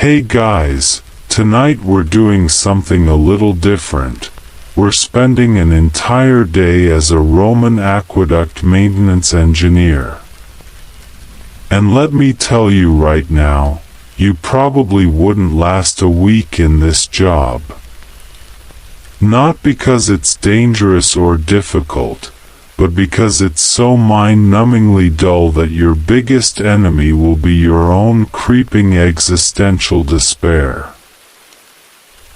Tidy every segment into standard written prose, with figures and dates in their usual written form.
Hey guys, tonight we're doing something a little different. We're spending an entire day as a Roman aqueduct maintenance engineer. And let me tell you right now, you probably wouldn't last a week in this job. Not because it's dangerous or difficult, but because it's so mind-numbingly dull that your biggest enemy will be your own creeping existential despair.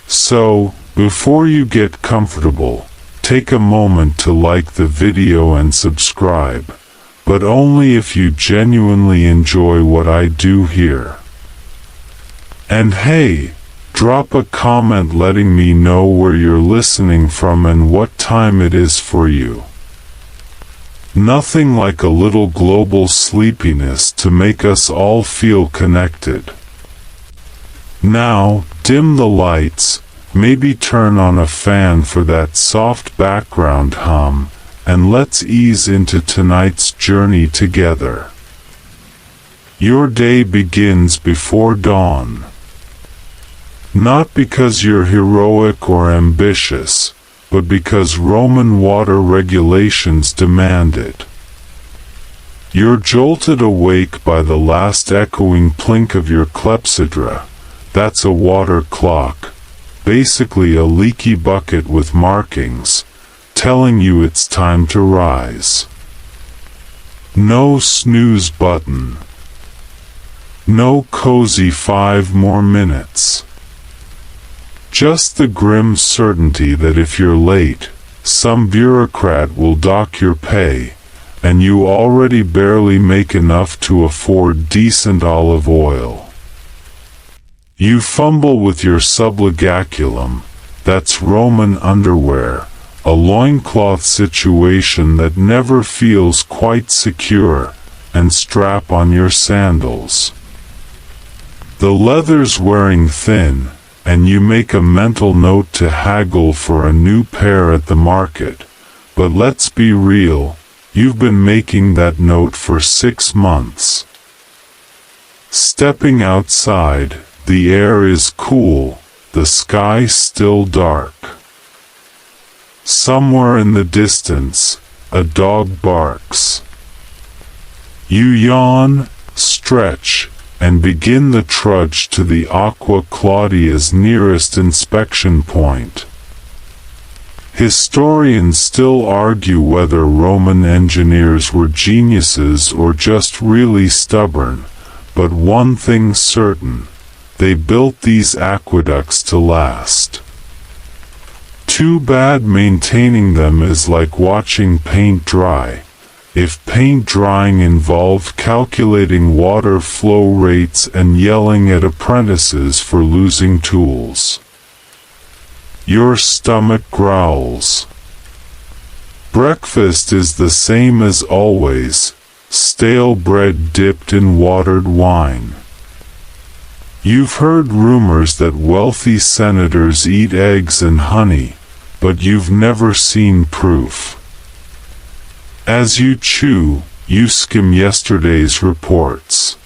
So, before you get comfortable, take a moment to like the video and subscribe, but only if you genuinely enjoy what I do here. And hey, drop a comment letting me know where you're listening from and what time it is for you. Nothing like a little global sleepiness to make us all feel connected. Now, dim the lights, maybe turn on a fan for that soft background hum, and let's ease into tonight's journey together. Your day begins before dawn. Not because you're heroic or ambitious, but because Roman water regulations demand it. You're jolted awake by the last echoing plink of your clepsydra. That's a water clock, basically a leaky bucket with markings, telling you it's time to rise. No snooze button. No cozy 5 more minutes. Just the grim certainty that if you're late, some bureaucrat will dock your pay, and you already barely make enough to afford decent olive oil. You fumble with your sublegaculum, that's Roman underwear, a loincloth situation that never feels quite secure, and strap on your sandals. The leather's wearing thin, and you make a mental note to haggle for a new pair at the market, but let's be real, you've been making that note for 6 months. Stepping outside, the air is cool, the sky still dark. Somewhere in the distance, a dog barks. You yawn, stretch, and begin the trudge to the Aqua Claudia's nearest inspection point. Historians still argue whether Roman engineers were geniuses or just really stubborn, but one thing's certain, they built these aqueducts to last. Too bad maintaining them is like watching paint dry. If paint drying involved calculating water flow rates and yelling at apprentices for losing tools. Your stomach growls. Breakfast is the same as always, stale bread dipped in watered wine. You've heard rumors that wealthy senators eat eggs and honey, but you've never seen proof. As you chew, you skim yesterday's reports.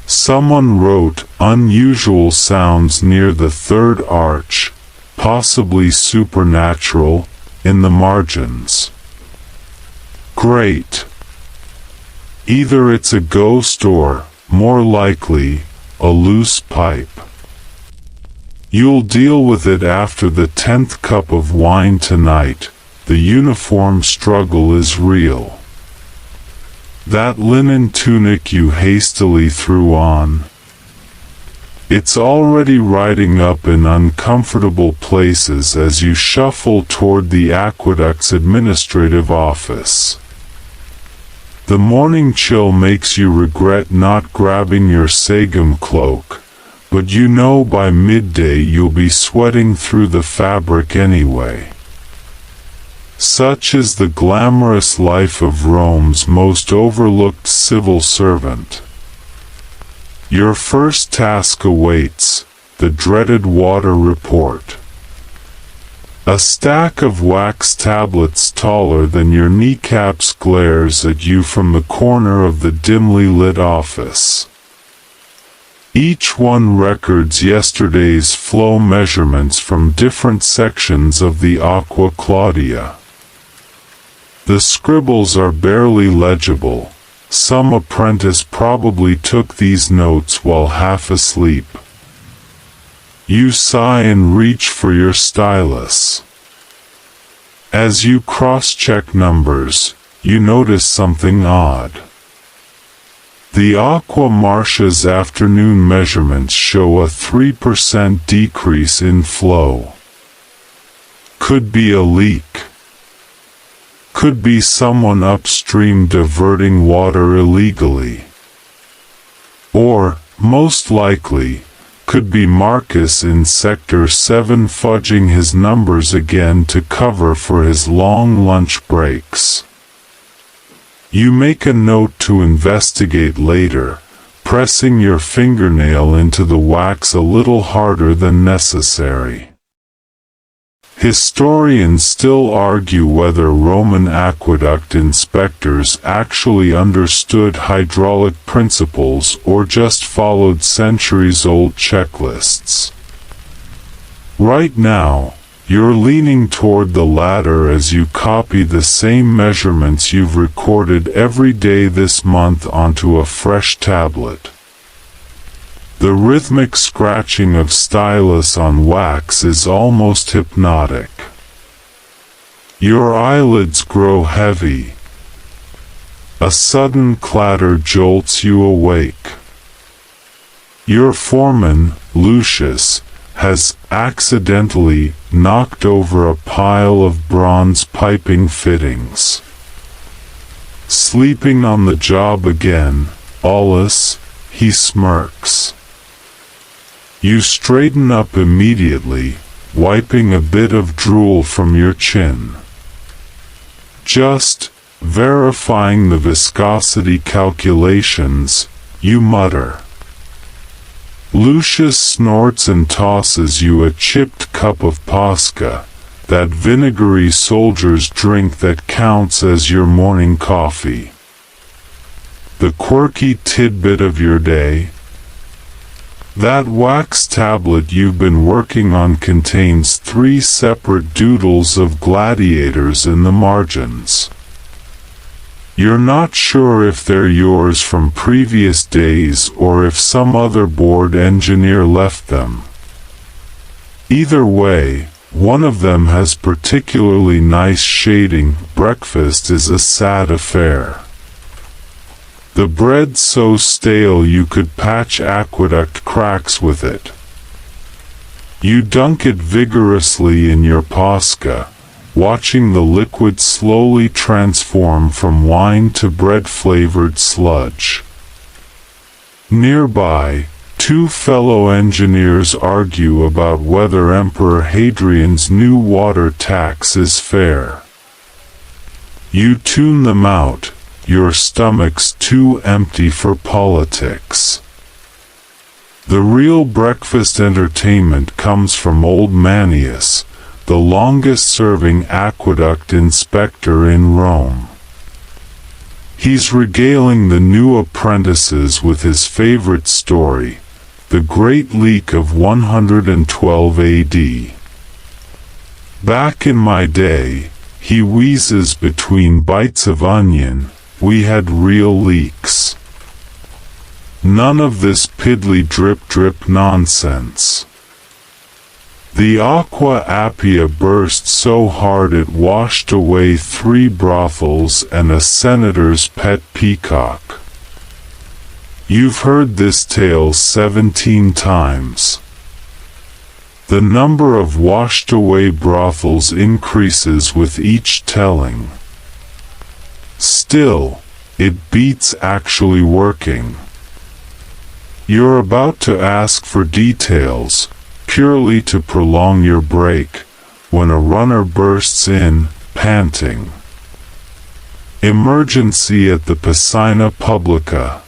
Someone wrote unusual sounds near the third arch, possibly supernatural, in the margins. Great. Either it's a ghost or, more likely, a loose pipe. You'll deal with it after the 10th cup of wine tonight. The uniform struggle is real. That linen tunic you hastily threw on. It's already riding up in uncomfortable places as you shuffle toward the aqueduct's administrative office. The morning chill makes you regret not grabbing your sagum cloak, but you know by midday you'll be sweating through the fabric anyway. Such is the glamorous life of Rome's most overlooked civil servant. Your first task awaits, the dreaded water report. A stack of wax tablets taller than your kneecaps glares at you from the corner of the dimly lit office. Each one records yesterday's flow measurements from different sections of the Aqua Claudia. The scribbles are barely legible. Some apprentice probably took these notes while half asleep. You sigh and reach for your stylus. As you cross-check numbers, you notice something odd. The Aqua Marcia's afternoon measurements show a 3% decrease in flow. Could be a leak. Could be someone upstream diverting water illegally. Or, most likely, could be Marcus in Sector 7 fudging his numbers again to cover for his long lunch breaks. You make a note to investigate later, pressing your fingernail into the wax a little harder than necessary. Historians still argue whether Roman aqueduct inspectors actually understood hydraulic principles or just followed centuries-old checklists. Right now, you're leaning toward the latter as you copy the same measurements you've recorded every day this month onto a fresh tablet. The rhythmic scratching of stylus on wax is almost hypnotic. Your eyelids grow heavy. A sudden clatter jolts you awake. Your foreman, Lucius, has accidentally knocked over a pile of bronze piping fittings. Sleeping on the job again, Aulus, he smirks. You straighten up immediately, wiping a bit of drool from your chin. Just verifying the viscosity calculations, you mutter. Lucius snorts and tosses you a chipped cup of Posca, that vinegary soldier's drink that counts as your morning coffee. The quirky tidbit of your day. That wax tablet you've been working on contains 3 separate doodles of gladiators in the margins. You're not sure if they're yours from previous days or if some other board engineer left them. Either way, one of them has particularly nice shading. Breakfast is a sad affair. The bread's so stale you could patch aqueduct cracks with it. You dunk it vigorously in your Posca, watching the liquid slowly transform from wine to bread-flavored sludge. Nearby, 2 fellow engineers argue about whether Emperor Hadrian's new water tax is fair. You tune them out, your stomach's too empty for politics. The real breakfast entertainment comes from old Manius, the longest-serving aqueduct inspector in Rome. He's regaling the new apprentices with his favorite story, the Great Leak of 112 AD. Back in my day, he wheezes between bites of onion, we had real leaks. None of this piddly drip-drip nonsense. The Aqua Appia burst so hard it washed away 3 brothels and a senator's pet peacock. You've heard this tale 17 times. The number of washed-away brothels increases with each telling. Still, it beats actually working. You're about to ask for details, purely to prolong your break, when a runner bursts in, panting. Emergency at the Piscina Publica.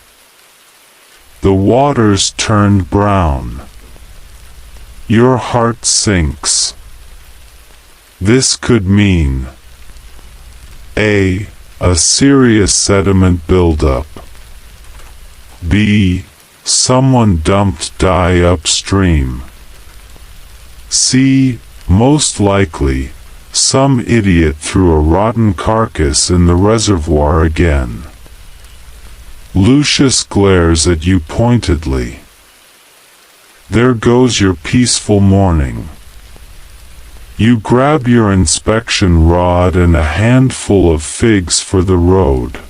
The water's turned brown. Your heart sinks. This could mean A serious sediment buildup. B. someone dumped dye upstream. C. Most likely, some idiot threw a rotten carcass in the reservoir again. Lucius glares at you pointedly. There goes your peaceful morning. You grab your inspection rod and a handful of figs for the road.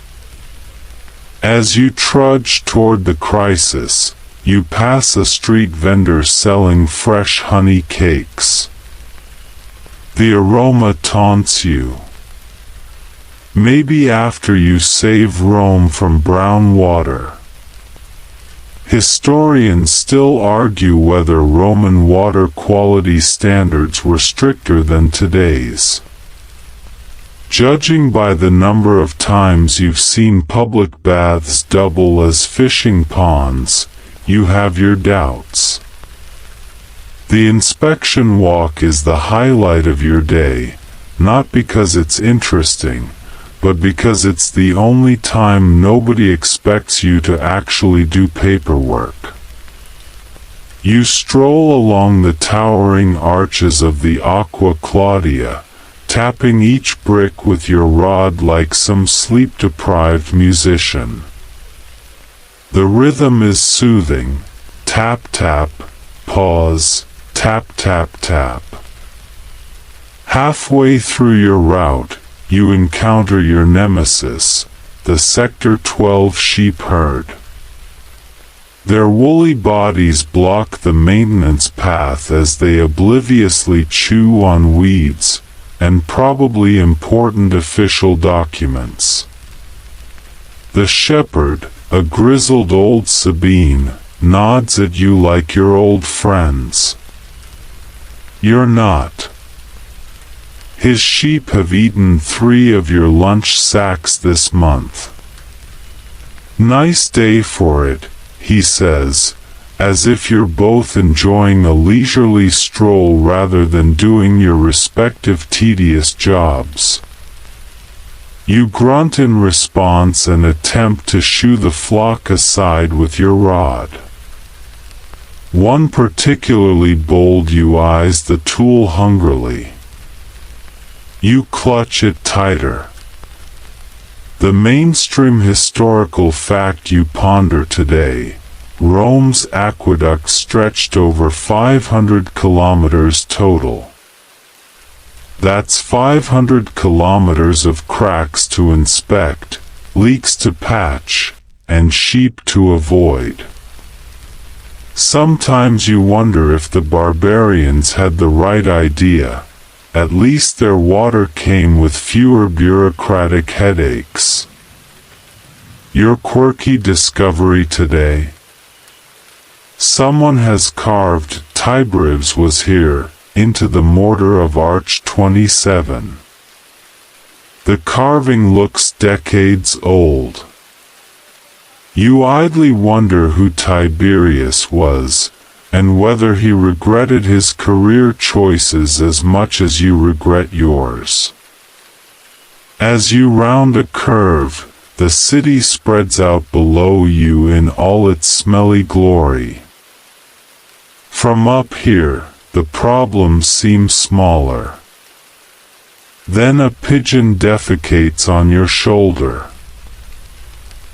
As you trudge toward the crisis, you pass a street vendor selling fresh honey cakes. The aroma taunts you. Maybe after you save Rome from brown water. Historians still argue whether Roman water quality standards were stricter than today's. Judging by the number of times you've seen public baths double as fishing ponds, you have your doubts. The inspection walk is the highlight of your day, not because it's interesting, but because it's the only time nobody expects you to actually do paperwork. You stroll along the towering arches of the Aqua Claudia, tapping each brick with your rod like some sleep-deprived musician. The rhythm is soothing. Tap tap, pause, tap tap tap. Halfway through your route, you encounter your nemesis, the Sector 12 sheep herd. Their woolly bodies block the maintenance path as they obliviously chew on weeds, and probably important official documents. The shepherd, a grizzled old Sabine, nods at you like you're old friends. You're not. His sheep have eaten 3 of your lunch sacks this month. Nice day for it, he says, as if you're both enjoying a leisurely stroll rather than doing your respective tedious jobs. You grunt in response and attempt to shoo the flock aside with your rod. One particularly bold you eyes the tool hungrily. You clutch it tighter. The mainstream historical fact you ponder today: Rome's aqueduct stretched over 500 kilometers total. That's 500 kilometers of cracks to inspect, leaks to patch, and sheep to avoid. Sometimes you wonder if the barbarians had the right idea. At least their water came with fewer bureaucratic headaches. Your quirky discovery today? Someone has carved "Tibribs was here" into the mortar of Arch 27. The carving looks decades old. You idly wonder who Tiberius was, and whether he regretted his career choices as much as you regret yours. As you round a curve, the city spreads out below you in all its smelly glory. From up here, the problems seem smaller. Then a pigeon defecates on your shoulder.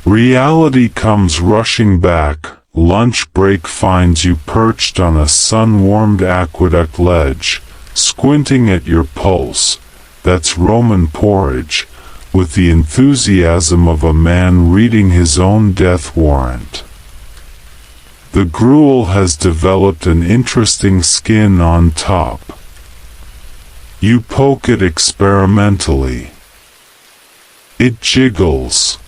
Reality comes rushing back. Lunch break finds you perched on a sun-warmed aqueduct ledge, squinting at your pulse. That's Roman porridge, with the enthusiasm of a man reading his own death warrant. The gruel has developed an interesting skin on top. You poke it experimentally. It jiggles.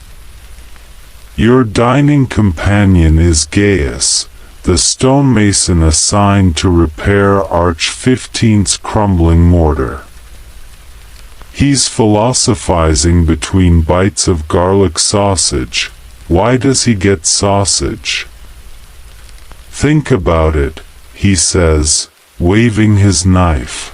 Your dining companion is Gaius, the stonemason assigned to repair Arch 15's crumbling mortar. He's philosophizing between bites of garlic sausage. Why does he get sausage? Think about it, he says, waving his knife.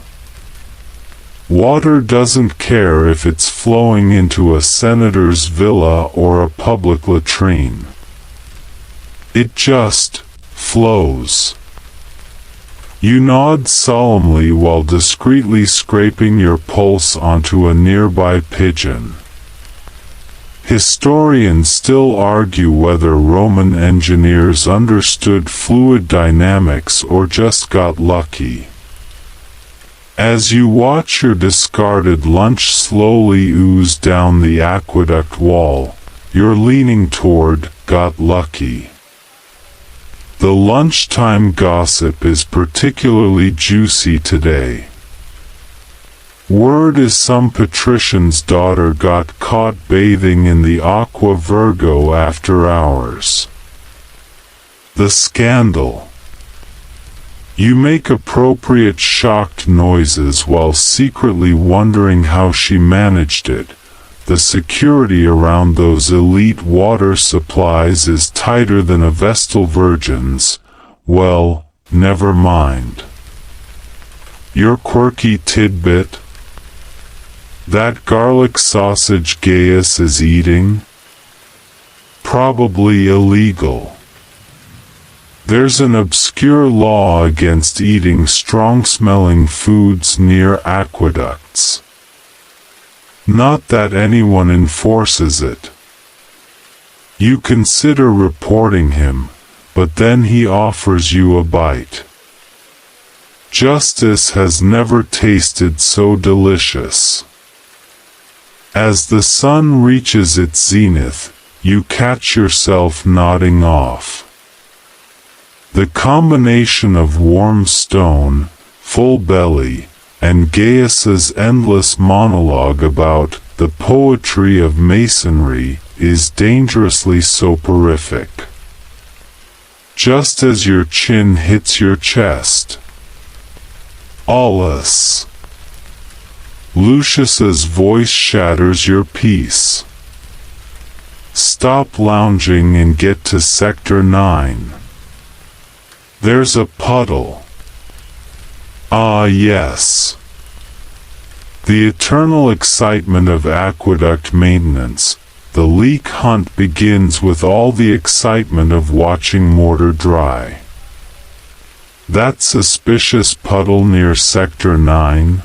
Water doesn't care if it's flowing into a senator's villa or a public latrine. It just flows. You nod solemnly while discreetly scraping your pulse onto a nearby pigeon. Historians still argue whether Roman engineers understood fluid dynamics or just got lucky. As you watch your discarded lunch slowly ooze down the aqueduct wall, you're leaning toward "got lucky." The lunchtime gossip is particularly juicy today. Word is some patrician's daughter got caught bathing in the Aqua Virgo after hours. The scandal. You make appropriate shocked noises while secretly wondering how she managed it. The security around those elite water supplies is tighter than a Vestal Virgin's. Well, never mind. Your quirky tidbit? That garlic sausage Gaius is eating? Probably illegal. There's an obscure law against eating strong-smelling foods near aqueducts. Not that anyone enforces it. You consider reporting him, but then he offers you a bite. Justice has never tasted so delicious. As the sun reaches its zenith, you catch yourself nodding off. The combination of warm stone, full belly, and Gaius's endless monologue about the poetry of masonry is dangerously soporific. Just as your chin hits your chest. Aulus. Lucius's voice shatters your peace. Stop lounging and get to Sector 9. There's a puddle. Ah yes. The eternal excitement of aqueduct maintenance. The leak hunt begins with all the excitement of watching mortar dry. That suspicious puddle near Sector 9?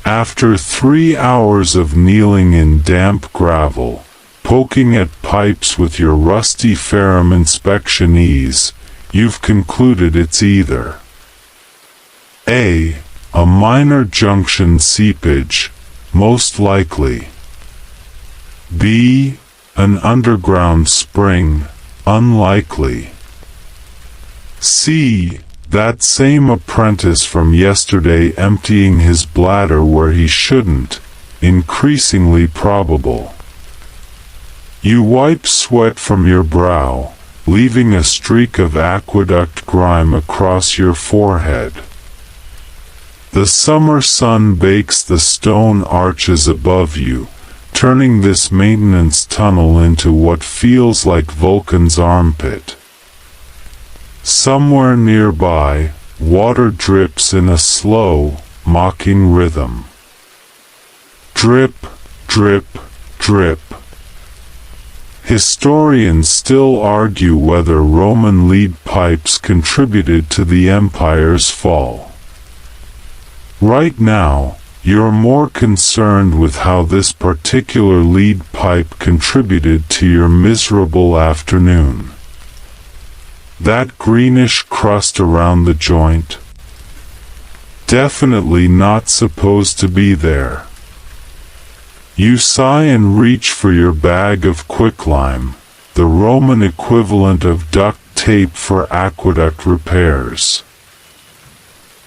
After 3 hours of kneeling in damp gravel, poking at pipes with your rusty ferrum inspectionees, you've concluded it's either A minor junction seepage, most likely. B, an underground spring, unlikely. C, that same apprentice from yesterday emptying his bladder where he shouldn't, increasingly probable. You wipe sweat from your brow, leaving a streak of aqueduct grime across your forehead. The summer sun bakes the stone arches above you, turning this maintenance tunnel into what feels like Vulcan's armpit. Somewhere nearby, water drips in a slow, mocking rhythm. Drip, drip, drip. Historians still argue whether Roman lead pipes contributed to the empire's fall. Right now, you're more concerned with how this particular lead pipe contributed to your miserable afternoon. That greenish crust around the joint? Definitely not supposed to be there. You sigh and reach for your bag of quicklime, the Roman equivalent of duct tape for aqueduct repairs.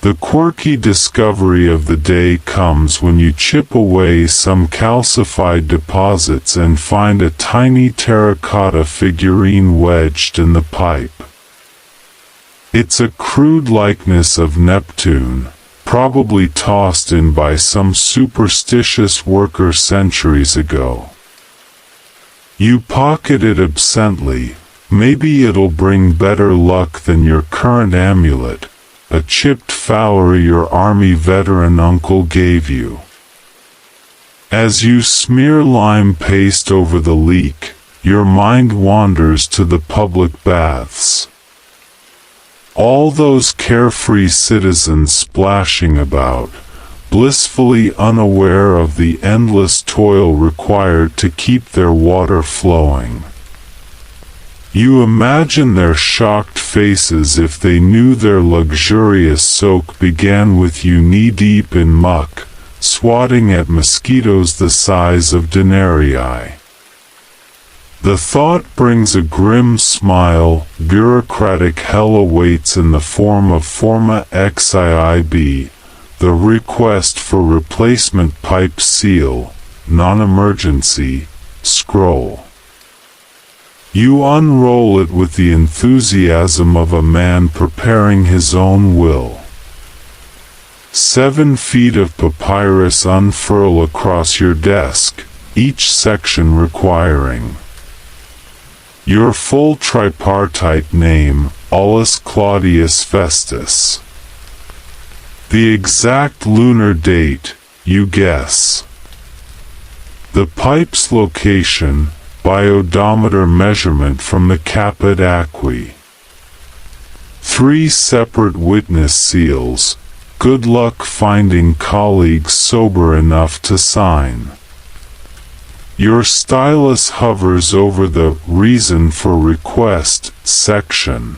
The quirky discovery of the day comes when you chip away some calcified deposits and find a tiny terracotta figurine wedged in the pipe. It's a crude likeness of Neptune, probably tossed in by some superstitious worker centuries ago. You pocket it absently, maybe it'll bring better luck than your current amulet, a chipped fowlery your army veteran uncle gave you. As you smear lime paste over the leak, your mind wanders to the public baths. All those carefree citizens splashing about, blissfully unaware of the endless toil required to keep their water flowing. You imagine their shocked faces if they knew their luxurious soak began with you knee-deep in muck, swatting at mosquitoes the size of denarii. The thought brings a grim smile. Bureaucratic hell awaits in the form of Forma XII-B, the request for replacement pipe seal, non-emergency, scroll. You unroll it with the enthusiasm of a man preparing his own will. 7 feet of papyrus unfurl across your desk, each section requiring your full tripartite name, Aulus Claudius Festus. The exact lunar date, you guess. The pipe's location, biodometer measurement from the caput aquae. 3 separate witness seals. Good luck finding colleagues sober enough to sign. Your stylus hovers over the reason for request section.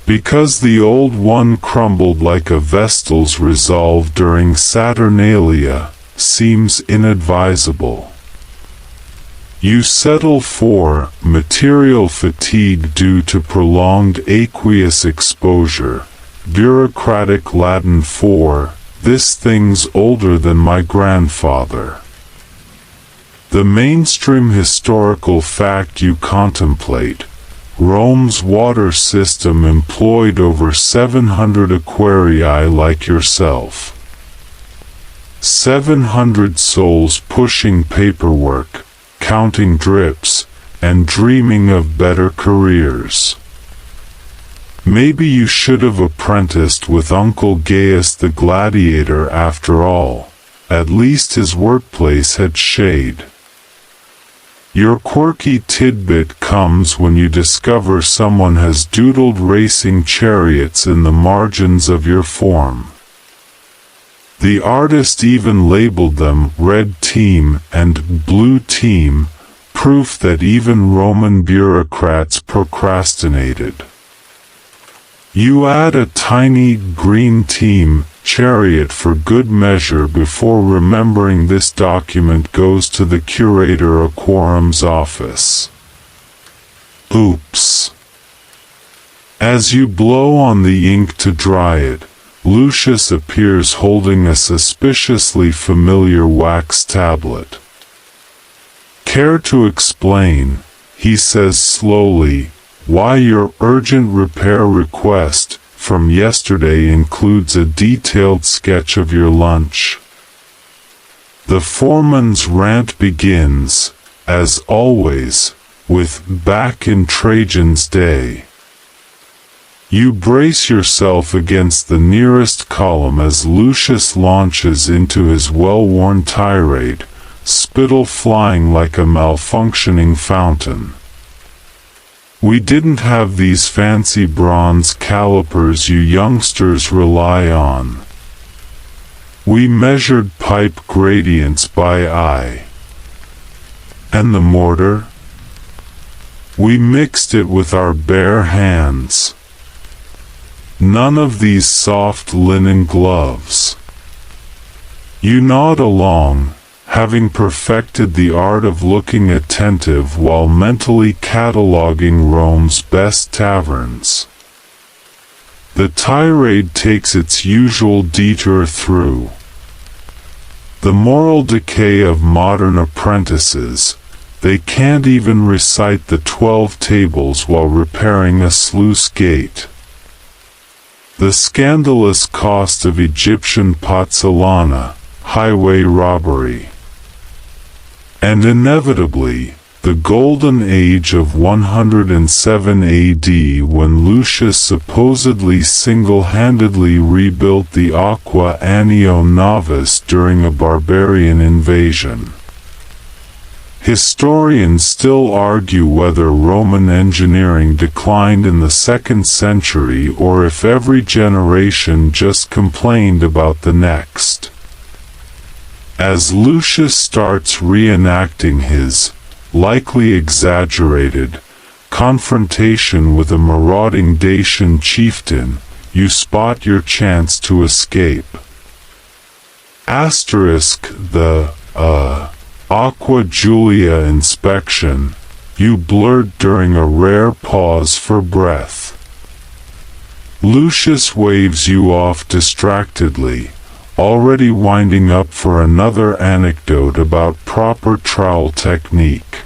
Because the old one crumbled like a vestal's resolve during Saturnalia, seems inadvisable. You settle for material fatigue due to prolonged aqueous exposure. Bureaucratic Latin for, this thing's older than my grandfather. The mainstream historical fact you contemplate, Rome's water system employed over 700 aquarii like yourself. 700 souls pushing paperwork, counting drips, and dreaming of better careers. Maybe you should have apprenticed with Uncle Gaius the gladiator after all. At least his workplace had shade. Your quirky tidbit comes when you discover someone has doodled racing chariots in the margins of your form. The artist even labeled them Red Team and Blue Team, proof that even Roman bureaucrats procrastinated. You add a tiny green team chariot for good measure before remembering this document goes to the curator of quorum's office. Oops. As you blow on the ink to dry it, Lucius appears holding a suspiciously familiar wax tablet. Care to explain, he says slowly, why your urgent repair request from yesterday includes a detailed sketch of your lunch? The foreman's rant begins, as always, with "back in Trajan's day." You brace yourself against the nearest column as Lucius launches into his well-worn tirade, spittle flying like a malfunctioning fountain. We didn't have these fancy bronze calipers you youngsters rely on. We measured pipe gradients by eye. And the mortar? We mixed it with our bare hands. None of these soft linen gloves. You nod along, having perfected the art of looking attentive while mentally cataloging Rome's best taverns. The tirade takes its usual detour through the moral decay of modern apprentices. They can't even recite the 12 tables while repairing a sluice gate. The scandalous cost of Egyptian pozzolana, highway robbery. And inevitably, the golden age of 107 AD when Lucius supposedly single-handedly rebuilt the Aqua Annio Novis during a barbarian invasion. Historians still argue whether Roman engineering declined in the 2nd century or if every generation just complained about the next. As Lucius starts reenacting his, likely exaggerated, confrontation with a marauding Dacian chieftain, you spot your chance to escape. The Aqua Julia inspection, you blurt during a rare pause for breath. Lucius waves you off distractedly, already winding up for another anecdote about proper trowel technique.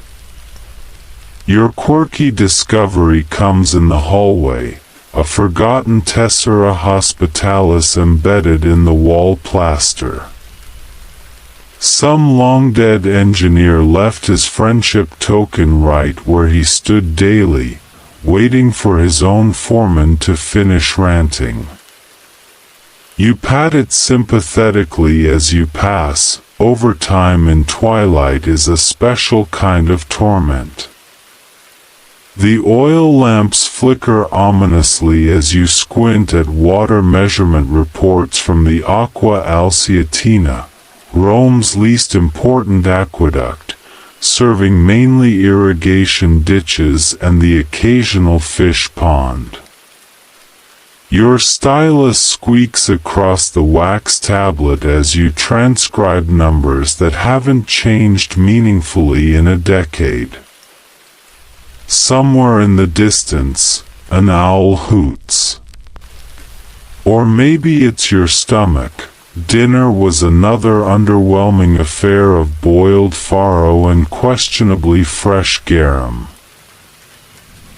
Your quirky discovery comes in the hallway, a forgotten tessera hospitalis embedded in the wall plaster. Some long-dead engineer left his friendship token right where he stood daily, waiting for his own foreman to finish ranting. You pat it sympathetically as you pass. Overtime in twilight is a special kind of torment. The oil lamps flicker ominously as you squint at water measurement reports from the Aqua Alciatina, Rome's least important aqueduct, serving mainly irrigation ditches and the occasional fish pond. Your stylus squeaks across the wax tablet as you transcribe numbers that haven't changed meaningfully in a decade. Somewhere in the distance, an owl hoots. Or maybe it's your stomach. Dinner was another underwhelming affair of boiled farro and questionably fresh garum.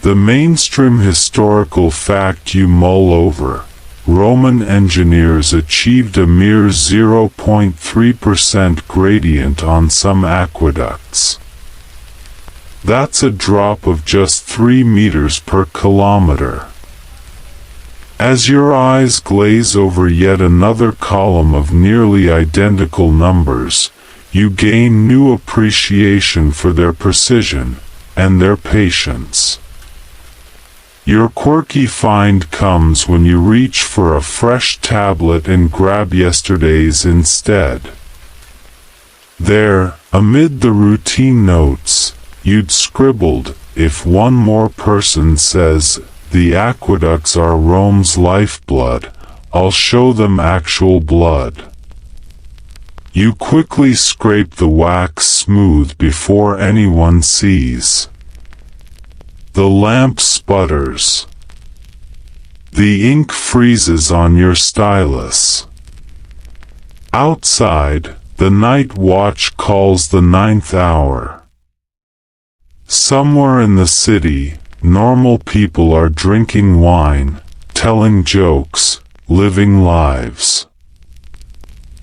The mainstream historical fact you mull over: Roman engineers achieved a mere 0.3% gradient on some aqueducts. That's a drop of just 3 meters per kilometer. As your eyes glaze over yet another column of nearly identical numbers, you gain new appreciation for their precision, and their patience. Your quirky find comes when you reach for a fresh tablet and grab yesterday's instead. There, amid the routine notes, you'd scribbled, "If one more person says, the aqueducts are Rome's lifeblood, I'll show them actual blood." You quickly scrape the wax smooth before anyone sees. The lamp sputters. The ink freezes on your stylus. Outside, the night watch calls the 9th hour. Somewhere in the city, normal people are drinking wine, telling jokes, living lives.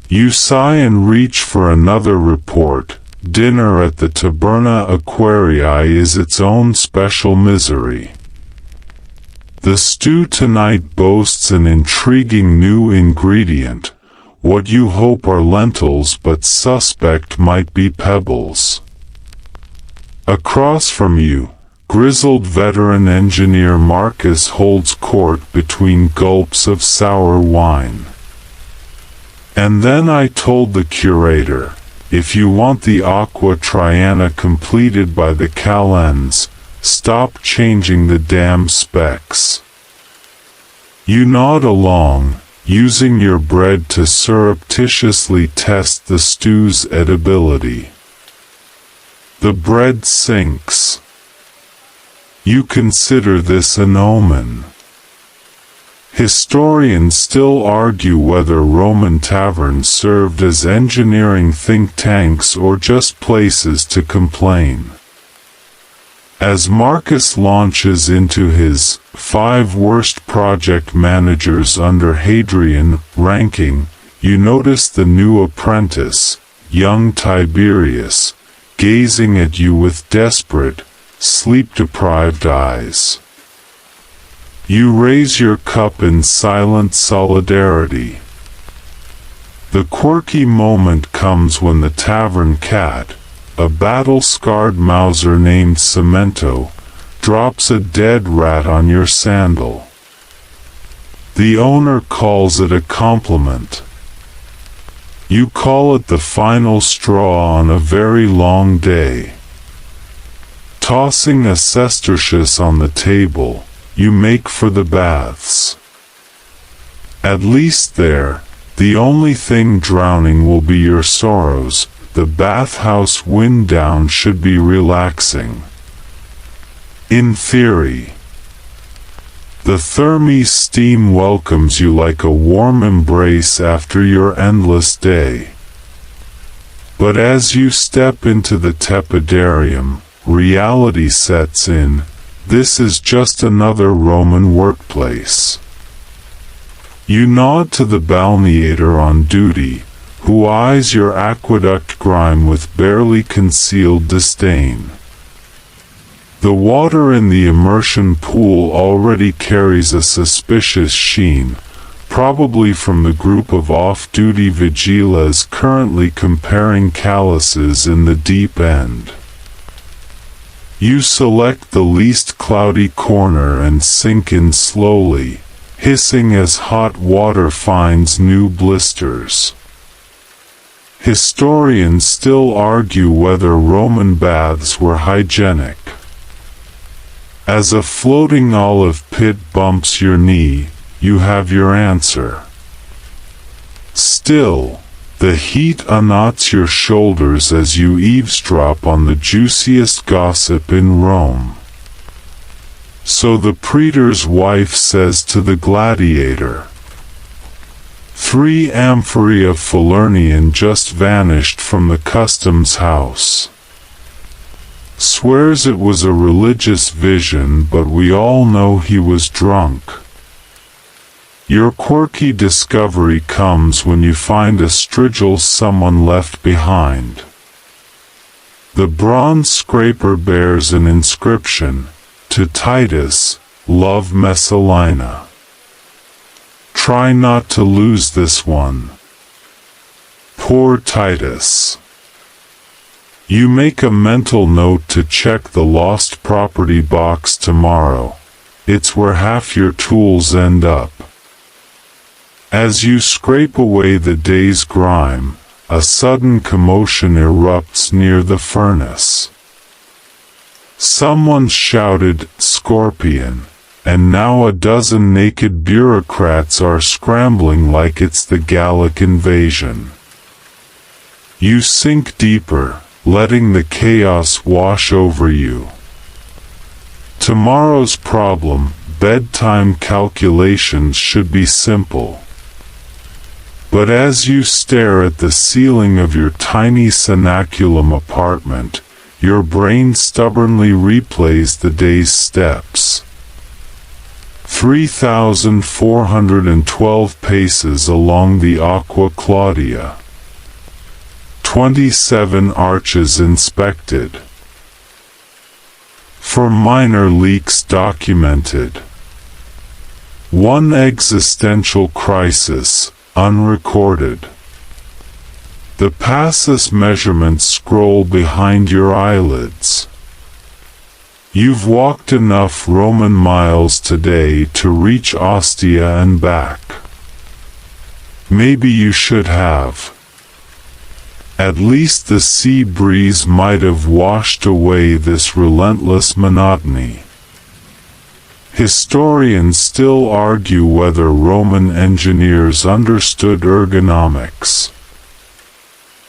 You sigh and reach for another report. Dinner at the Taberna Aquarii is its own special misery. The stew tonight boasts an intriguing new ingredient. What you hope are lentils but suspect might be pebbles. Across from you, grizzled veteran engineer Marcus holds court between gulps of sour wine. And then I told the curator, if you want the Aqua Triana completed by the Calends, stop changing the damn specs. You nod along, using your bread to surreptitiously test the stew's edibility. The bread sinks. You consider this an omen. Historians still argue whether Roman taverns served as engineering think tanks or just places to complain. As Marcus launches into his 5 worst project managers under Hadrian ranking, you notice the new apprentice, young Tiberius, gazing at you with desperate, sleep-deprived eyes. You raise your cup in silent solidarity. The quirky moment comes when the tavern cat, a battle-scarred Mauser named Cemento drops a dead rat on your sandal. The owner calls it a compliment. You call it the final straw on a very long day. Tossing a sestertius on the table, you make for the baths. At least there, the only thing drowning will be your sorrows. The bathhouse wind down should be relaxing. In theory. The Thermes steam welcomes you like a warm embrace after your endless day. But as you step into the tepidarium, reality sets in. This is just another Roman workplace. You nod to the balneator on duty, who eyes your aqueduct grime with barely concealed disdain. The water in the immersion pool already carries a suspicious sheen, probably from the group of off-duty vigilas currently comparing calluses in the deep end. You select the least cloudy corner and sink in slowly, hissing as hot water finds new blisters. Historians still argue whether Roman baths were hygienic. As a floating olive pit bumps your knee, you have your answer. Still, the heat unknots your shoulders as you eavesdrop on the juiciest gossip in Rome. So the praetor's wife says to the gladiator, 3 amphorae of Falernian just vanished from the customs house. Swears it was a religious vision, but we all know he was drunk. Your quirky discovery comes when you find a strigil someone left behind. The bronze scraper bears an inscription, to Titus, love Messalina. Try not to lose this one. Poor Titus. You make a mental note to check the lost property box tomorrow. It's where half your tools end up. As you scrape away the day's grime, a sudden commotion erupts near the furnace. Someone shouted, "Scorpion," and now a dozen naked bureaucrats are scrambling like it's the Gallic invasion. You sink deeper, letting the chaos wash over you. Tomorrow's problem, bedtime calculations, should be simple. But as you stare at the ceiling of your tiny cenaculum apartment, your brain stubbornly replays the day's steps. 3,412 paces along the Aqua Claudia. 27 arches inspected. 4 minor leaks documented. 1 existential crisis, unrecorded. The passus measurements scroll behind your eyelids. You've walked enough Roman miles today to reach Ostia and back. Maybe you should have. At least the sea breeze might have washed away this relentless monotony. Historians still argue whether Roman engineers understood ergonomics.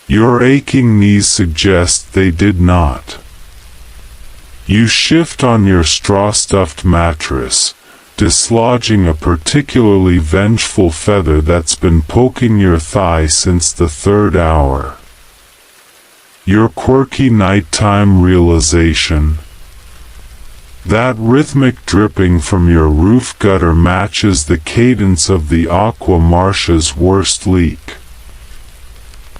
Your aching knees suggest they did not. You shift on your straw-stuffed mattress, dislodging a particularly vengeful feather that's been poking your thigh since the 3rd hour. Your quirky nighttime realization. That rhythmic dripping from your roof gutter matches the cadence of the Aqua Marcia's worst leak.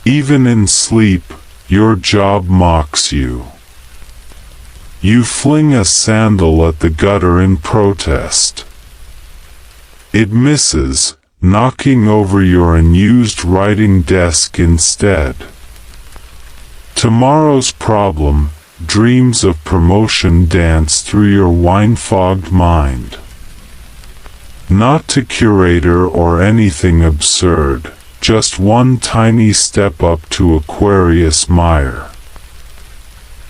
Even in sleep, your job mocks you. You fling a sandal at the gutter in protest. It misses, knocking over your unused writing desk instead. Tomorrow's problem, dreams of promotion dance through your wine-fogged mind. Not to curator or anything absurd, just one tiny step up to Aquarius mire.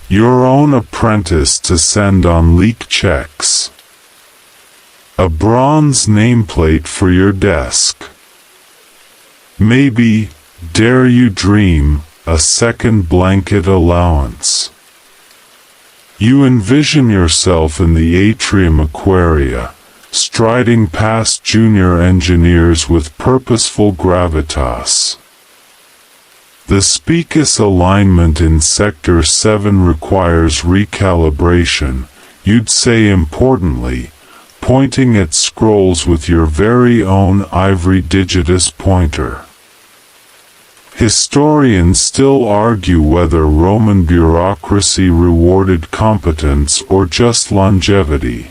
Your own apprentice to send on leak checks. A bronze nameplate for your desk. Maybe, dare you dream, a second blanket allowance. You envision yourself in the atrium Aquaria, striding past junior engineers with purposeful gravitas. The Speakus alignment in Sector 7 requires recalibration, you'd say importantly, pointing at scrolls with your very own ivory digitus pointer. Historians still argue whether Roman bureaucracy rewarded competence or just longevity.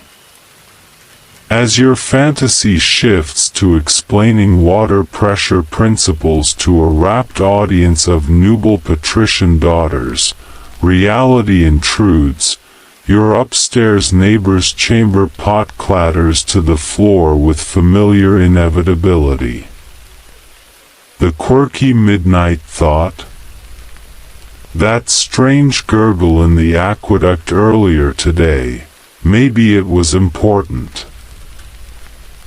As your fantasy shifts to explaining water pressure principles to a rapt audience of nuble patrician daughters, reality intrudes, your upstairs neighbor's chamber pot clatters to the floor with familiar inevitability. The quirky midnight thought? That strange gurgle in the aqueduct earlier today, maybe it was important.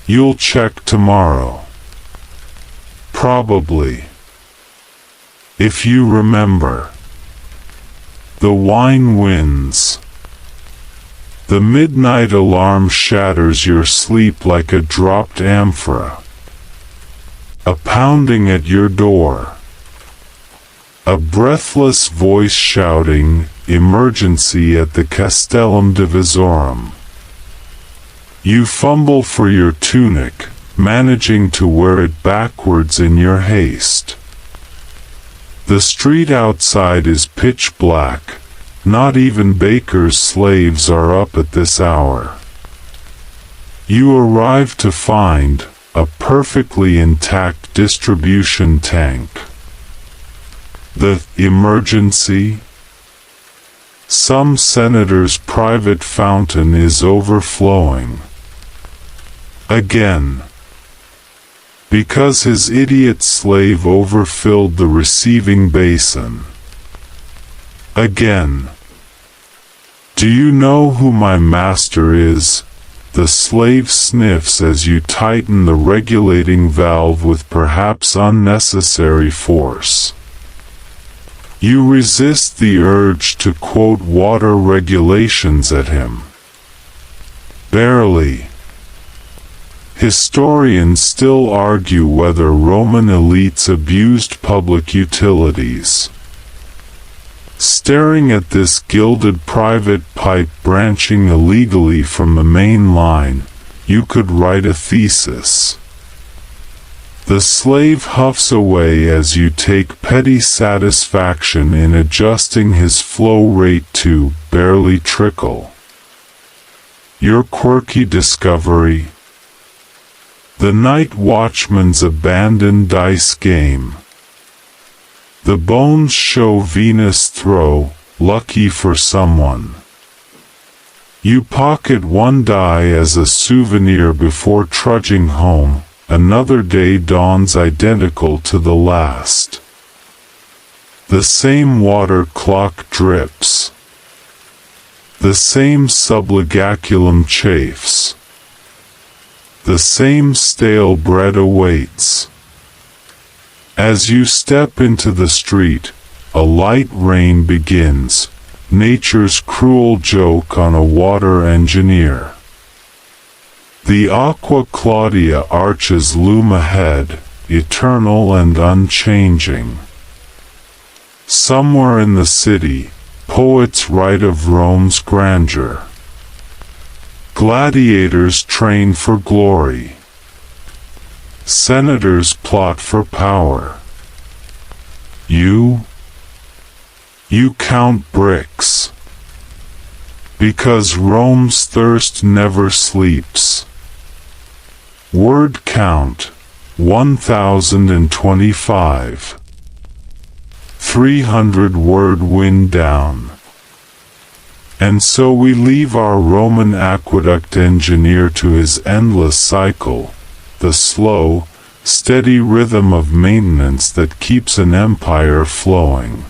You'll check tomorrow. Probably. If you remember. The wine wins. The midnight alarm shatters your sleep like a dropped amphora. A pounding at your door. A breathless voice shouting, "Emergency at the Castellum Divisorum." You fumble for your tunic, managing to wear it backwards in your haste. The street outside is pitch black, not even baker's slaves are up at this hour. You arrive to find a perfectly intact distribution tank. The emergency? Some senator's private fountain is overflowing. Again. Because his idiot slave overfilled the receiving basin. Again. Do you know who my master is? The slave sniffs as you tighten the regulating valve with perhaps unnecessary force. You resist the urge to quote water regulations at him. Barely. Historians still argue whether Roman elites abused public utilities. Staring at this gilded private pipe branching illegally from the main line, you could write a thesis. The slave huffs away as you take petty satisfaction in adjusting his flow rate to barely trickle. Your quirky discovery? The night watchman's abandoned dice game. The bones show Venus throw, lucky for someone. You pocket one die as a souvenir before trudging home. Another day dawns identical to the last. The same water clock drips. The same subligaculum chafes. The same stale bread awaits. As you step into the street, a light rain begins, nature's cruel joke on a water engineer. The Aqua Claudia arches loom ahead, eternal and unchanging. Somewhere in the city, poets write of Rome's grandeur. Gladiators train for glory. Senators plot for power. You count bricks. Because Rome's thirst never sleeps. Word count, 1025. 300-word wind down. And so we leave our Roman aqueduct engineer to his endless cycle, the slow, steady rhythm of maintenance that keeps an empire flowing.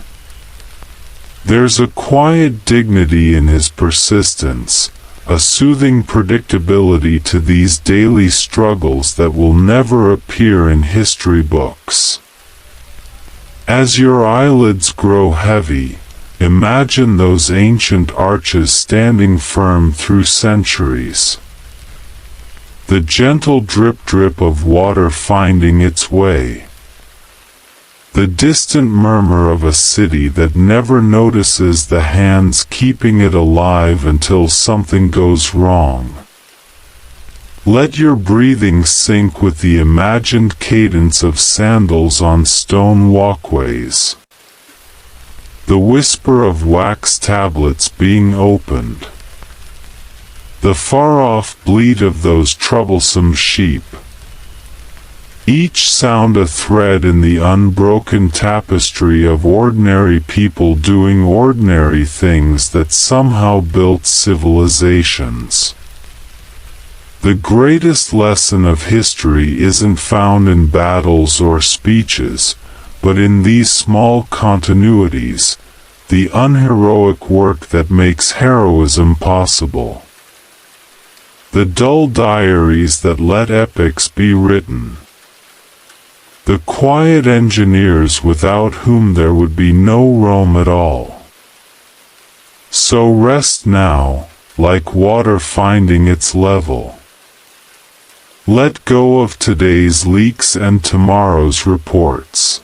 There's a quiet dignity in his persistence, a soothing predictability to these daily struggles that will never appear in history books. As your eyelids grow heavy, imagine those ancient arches standing firm through centuries. The gentle drip-drip of water finding its way. The distant murmur of a city that never notices the hands keeping it alive until something goes wrong. Let your breathing sync with the imagined cadence of sandals on stone walkways. The whisper of wax tablets being opened. The far-off bleat of those troublesome sheep. Each sound a thread in the unbroken tapestry of ordinary people doing ordinary things that somehow built civilizations. The greatest lesson of history isn't found in battles or speeches, but in these small continuities, the unheroic work that makes heroism possible. The dull diaries that let epics be written. The quiet engineers without whom there would be no Rome at all. So rest now, like water finding its level. Let go of today's leaks and tomorrow's reports.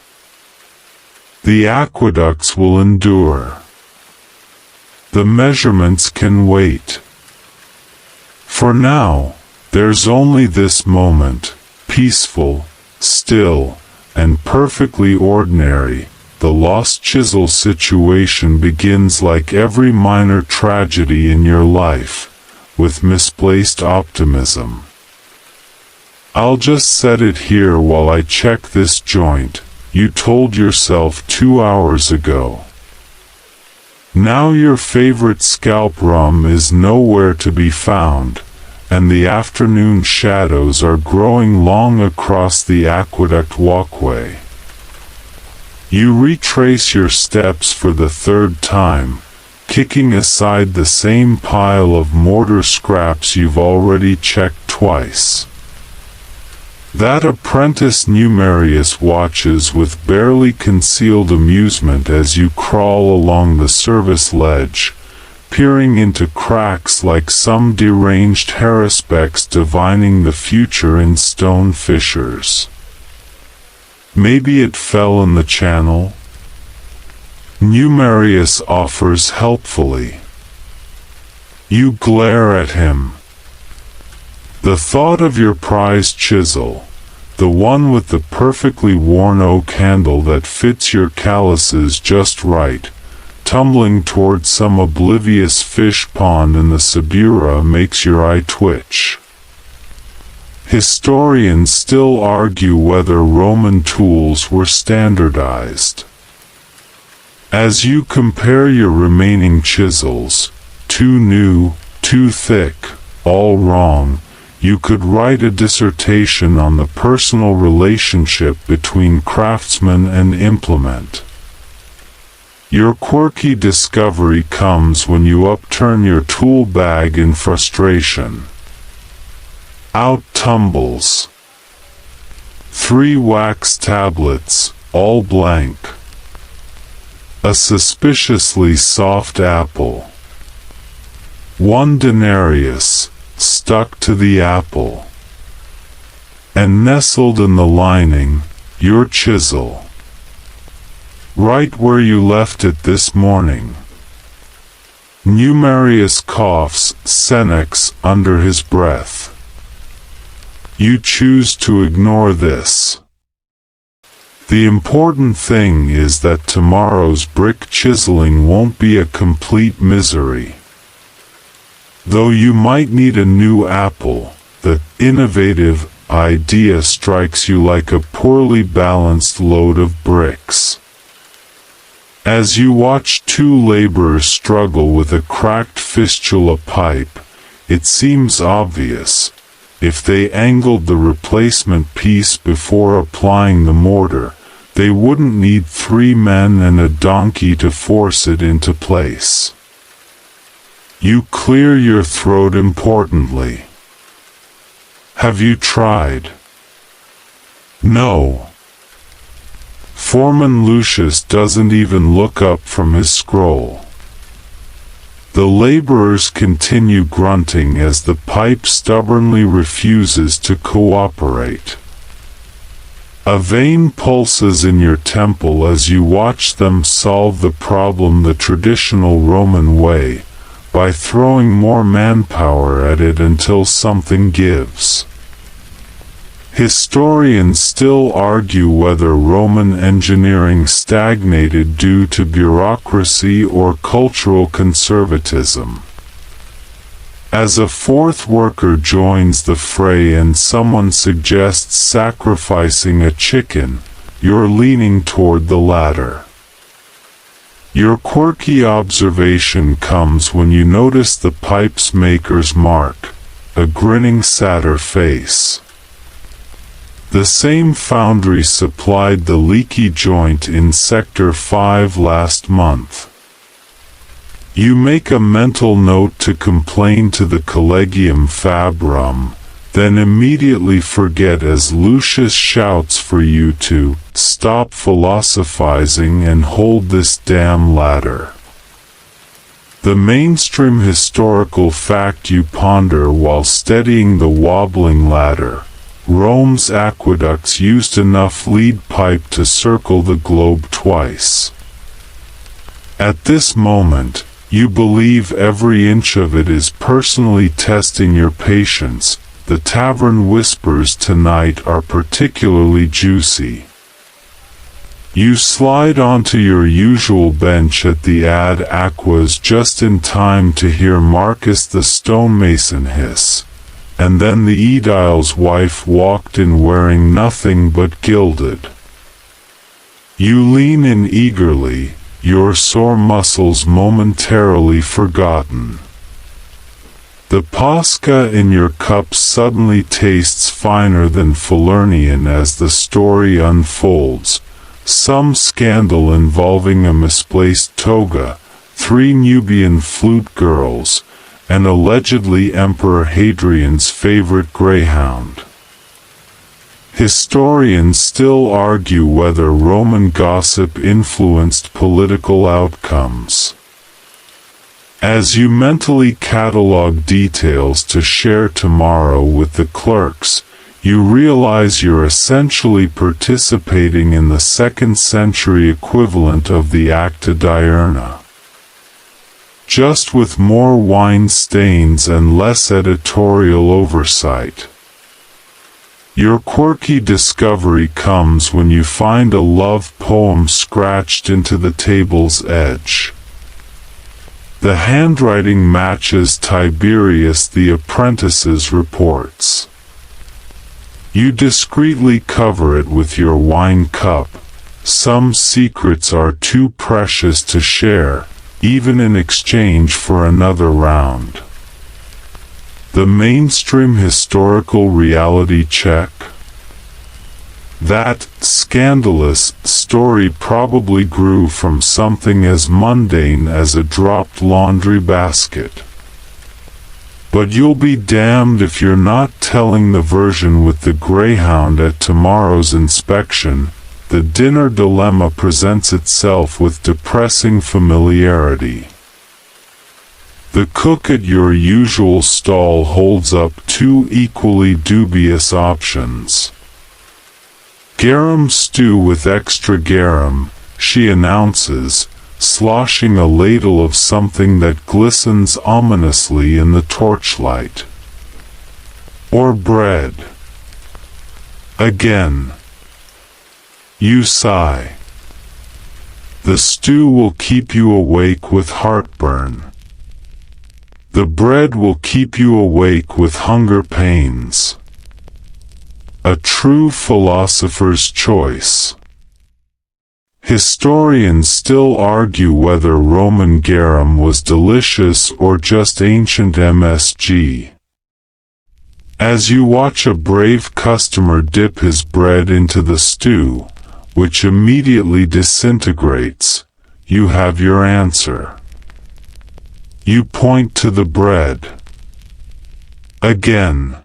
The aqueducts will endure. The measurements can wait. For now, there's only this moment, peaceful, still, and perfectly ordinary. The lost chisel situation begins like every minor tragedy in your life, with misplaced optimism. I'll just set it here while I check this joint, you told yourself 2 hours ago. Now your favorite scalp rum is nowhere to be found, and the afternoon shadows are growing long across the aqueduct walkway. You retrace your steps for the third time, kicking aside the same pile of mortar scraps you've already checked twice. That apprentice Numerius watches with barely concealed amusement as you crawl along the service ledge, peering into cracks like some deranged haruspex divining the future in stone fissures. Maybe it fell in the channel? Numerius offers helpfully. You glare at him. The thought of your prized chisel, the one with the perfectly worn oak handle that fits your calluses just right, tumbling toward some oblivious fish pond in the Subura makes your eye twitch. Historians still argue whether Roman tools were standardized. As you compare your remaining chisels, too new, too thick, all wrong, you could write a dissertation on the personal relationship between craftsman and implement. Your quirky discovery comes when you upturn your tool bag in frustration. Out tumbles 3 wax tablets, all blank. A suspiciously soft apple. 1 denarius, stuck to the apple. And nestled in the lining, your chisel. Right where you left it this morning. Numerius coughs Senex under his breath. You choose to ignore this. The important thing is that tomorrow's brick chiseling won't be a complete misery. Though you might need a new apple, the innovative idea strikes you like a poorly balanced load of bricks. As you watch two laborers struggle with a cracked fistula pipe, it seems obvious. If they angled the replacement piece before applying the mortar, they wouldn't need 3 men and a donkey to force it into place. You clear your throat importantly. Have you tried? No. Foreman Lucius doesn't even look up from his scroll. The laborers continue grunting as the pipe stubbornly refuses to cooperate. A vein pulses in your temple as you watch them solve the problem the traditional Roman way, by throwing more manpower at it until something gives. Historians still argue whether Roman engineering stagnated due to bureaucracy or cultural conservatism. As a fourth worker joins the fray and someone suggests sacrificing a chicken, you're leaning toward the latter. Your quirky observation comes when you notice the pipe's maker's mark, a grinning satyr face. The same foundry supplied the leaky joint in Sector 5 last month. You make a mental note to complain to the Collegium Fabrum, then immediately forget as Lucius shouts for you to stop philosophizing and hold this damn ladder. The mainstream historical fact you ponder while steadying the wobbling ladder: Rome's aqueducts used enough lead pipe to circle the globe twice. At this moment, you believe every inch of it is personally testing your patience. The tavern whispers tonight are particularly juicy. You slide onto your usual bench at the Ad Aquas just in time to hear Marcus the stonemason hiss. And then the aedile's wife walked in wearing nothing but gilded. You lean in eagerly, your sore muscles momentarily forgotten. The Posca in your cup suddenly tastes finer than Falernian as the story unfolds. Some scandal involving a misplaced toga, 3 Nubian flute girls, and allegedly Emperor Hadrian's favorite greyhound. Historians still argue whether Roman gossip influenced political outcomes. As you mentally catalog details to share tomorrow with the clerks, you realize you're essentially participating in the 2nd century equivalent of the Acta Diurna. Just with more wine stains and less editorial oversight. Your quirky discovery comes when you find a love poem scratched into the table's edge. The handwriting matches Tiberius the Apprentice's reports. You discreetly cover it with your wine cup. Some secrets are too precious to share, even in exchange for another round. The mainstream historical reality check? That scandalous story probably grew from something as mundane as a dropped laundry basket. But you'll be damned if you're not telling the version with the greyhound at tomorrow's inspection. The dinner dilemma presents itself with depressing familiarity. The cook at your usual stall holds up 2 equally dubious options. Garum stew with extra garum, she announces, sloshing a ladle of something that glistens ominously in the torchlight. Or bread. Again. You sigh. The stew will keep you awake with heartburn. The bread will keep you awake with hunger pains. A true philosopher's choice. Historians still argue whether Roman garum was delicious or just ancient MSG. As you watch a brave customer dip his bread into the stew, which immediately disintegrates, you have your answer. You point to the bread. Again.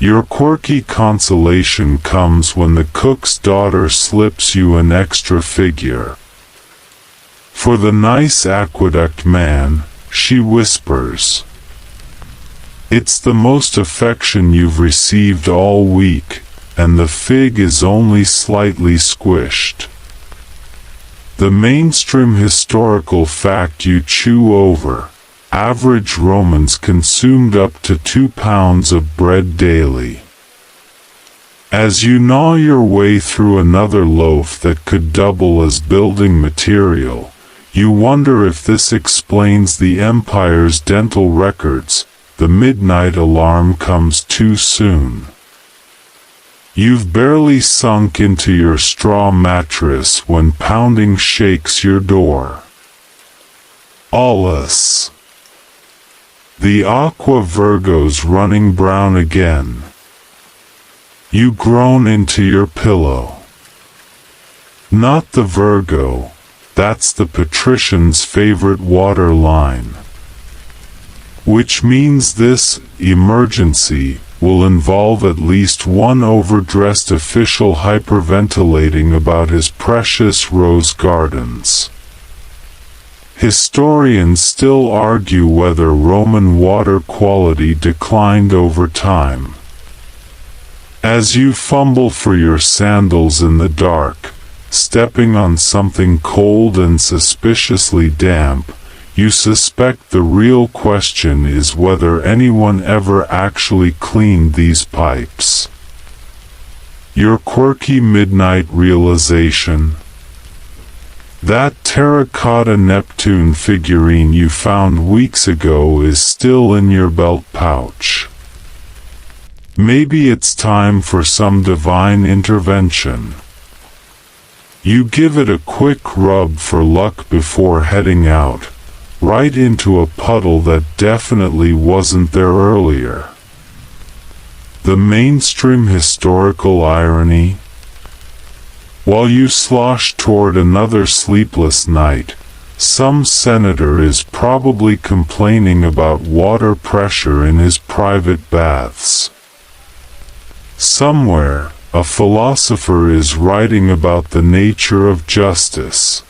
Your quirky consolation comes when the cook's daughter slips you an extra figure. For the nice aqueduct man, she whispers. It's the most affection you've received all week, and the fig is only slightly squished. The mainstream historical fact you chew over. Average Romans consumed up to 2 pounds of bread daily. As you gnaw your way through another loaf that could double as building material, you wonder if this explains the empire's dental records. The midnight alarm comes too soon. You've barely sunk into your straw mattress when pounding shakes your door. Aulus. The aqua Virgo's running brown again. You groan into your pillow. Not the Virgo, that's the patrician's favorite water line. Which means this emergency will involve at least one overdressed official hyperventilating about his precious rose gardens. Historians still argue whether Roman water quality declined over time. As you fumble for your sandals in the dark, stepping on something cold and suspiciously damp, you suspect the real question is whether anyone ever actually cleaned these pipes. Your quirky midnight realization. That terracotta Neptune figurine you found weeks ago is still in your belt pouch. Maybe it's time for some divine intervention. You give it a quick rub for luck before heading out, right into a puddle that definitely wasn't there earlier. The mainstream historical irony. While you slosh toward another sleepless night, some senator is probably complaining about water pressure in his private baths. Somewhere, a philosopher is writing about the nature of justice.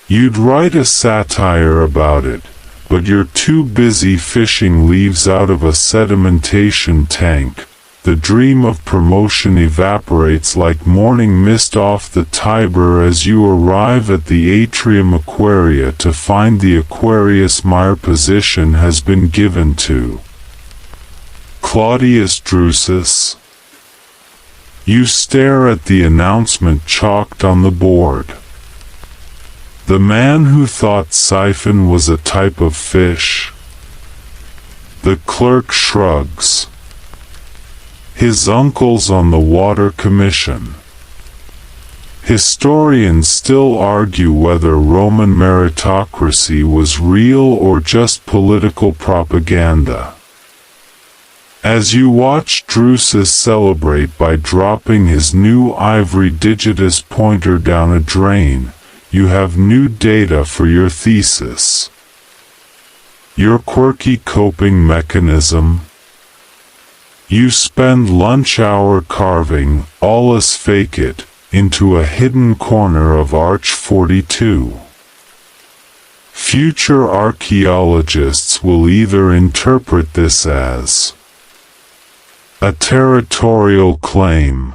You'd write a satire about it, but you're too busy fishing leaves out of a sedimentation tank. The dream of promotion evaporates like morning mist off the Tiber as you arrive at the atrium Aquaria to find the Aquarius Mire position has been given to Claudius Drusus. You stare at the announcement chalked on the board. The man who thought siphon was a type of fish. The clerk shrugs. His uncle's on the Water Commission. Historians still argue whether Roman meritocracy was real or just political propaganda. As you watch Drusus celebrate by dropping his new ivory digitus pointer down a drain, you have new data for your thesis. Your quirky coping mechanism. You spend lunch hour carving, Aulus Facit, into a hidden corner of Arch 42. Future archaeologists will either interpret this as a territorial claim,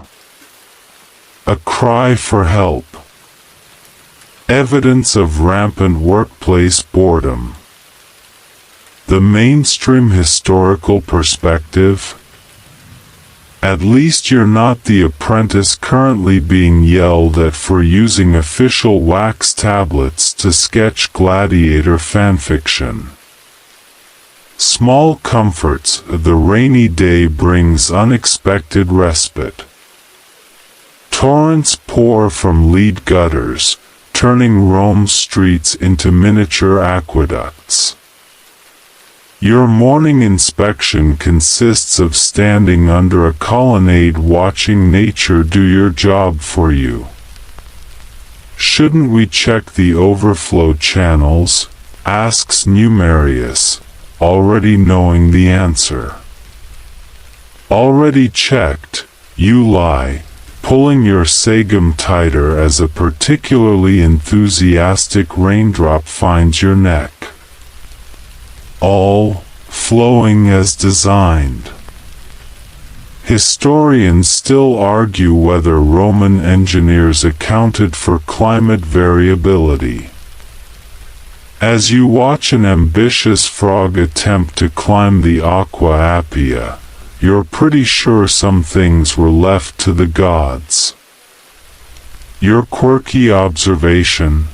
a cry for help, evidence of rampant workplace boredom. The mainstream historical perspective. At least you're not the apprentice currently being yelled at for using official wax tablets to sketch gladiator fanfiction. Small comforts, the rainy day brings unexpected respite. Torrents pour from lead gutters, turning Rome's streets into miniature aqueducts. Your morning inspection consists of standing under a colonnade watching nature do your job for you. "Shouldn't we check the overflow channels?" asks Numerius, already knowing the answer. "Already checked," you lie, pulling your sagum tighter as a particularly enthusiastic raindrop finds your neck. All flowing as designed. Historians still argue whether Roman engineers accounted for climate variability. As you watch an ambitious frog attempt to climb the Aqua Appia, you're pretty sure some things were left to the gods. Your quirky observation: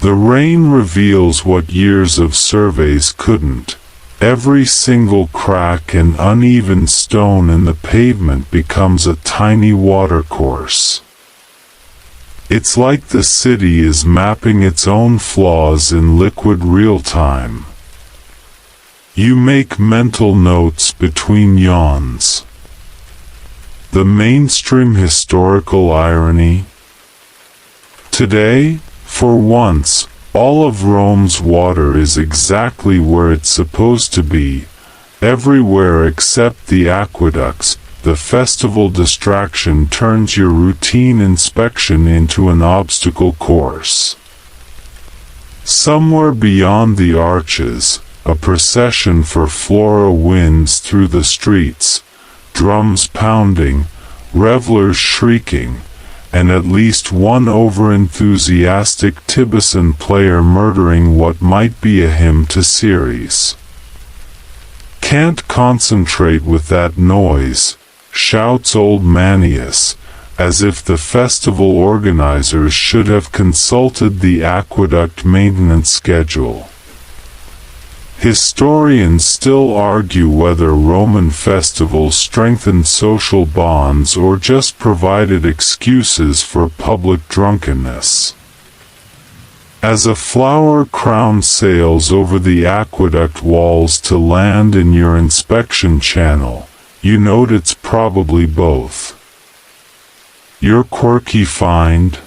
the rain reveals what years of surveys couldn't. Every single crack and uneven stone in the pavement becomes a tiny watercourse. It's like the city is mapping its own flaws in liquid real-time. You make mental notes between yawns. The mainstream historical irony? Today, for once, all of Rome's water is exactly where it's supposed to be, everywhere except the aqueducts. The festival distraction turns your routine inspection into an obstacle course. Somewhere beyond the arches, a procession for Flora winds through the streets, drums pounding, revelers shrieking, and at least one over-enthusiastic Tiburon player murdering what might be a hymn to Ceres. "Can't concentrate with that noise," shouts old Manius, as if the festival organizers should have consulted the aqueduct maintenance schedule. Historians still argue whether Roman festivals strengthened social bonds or just provided excuses for public drunkenness. As a flower crown sails over the aqueduct walls to land in your inspection channel, you note it's probably both. Your quirky find?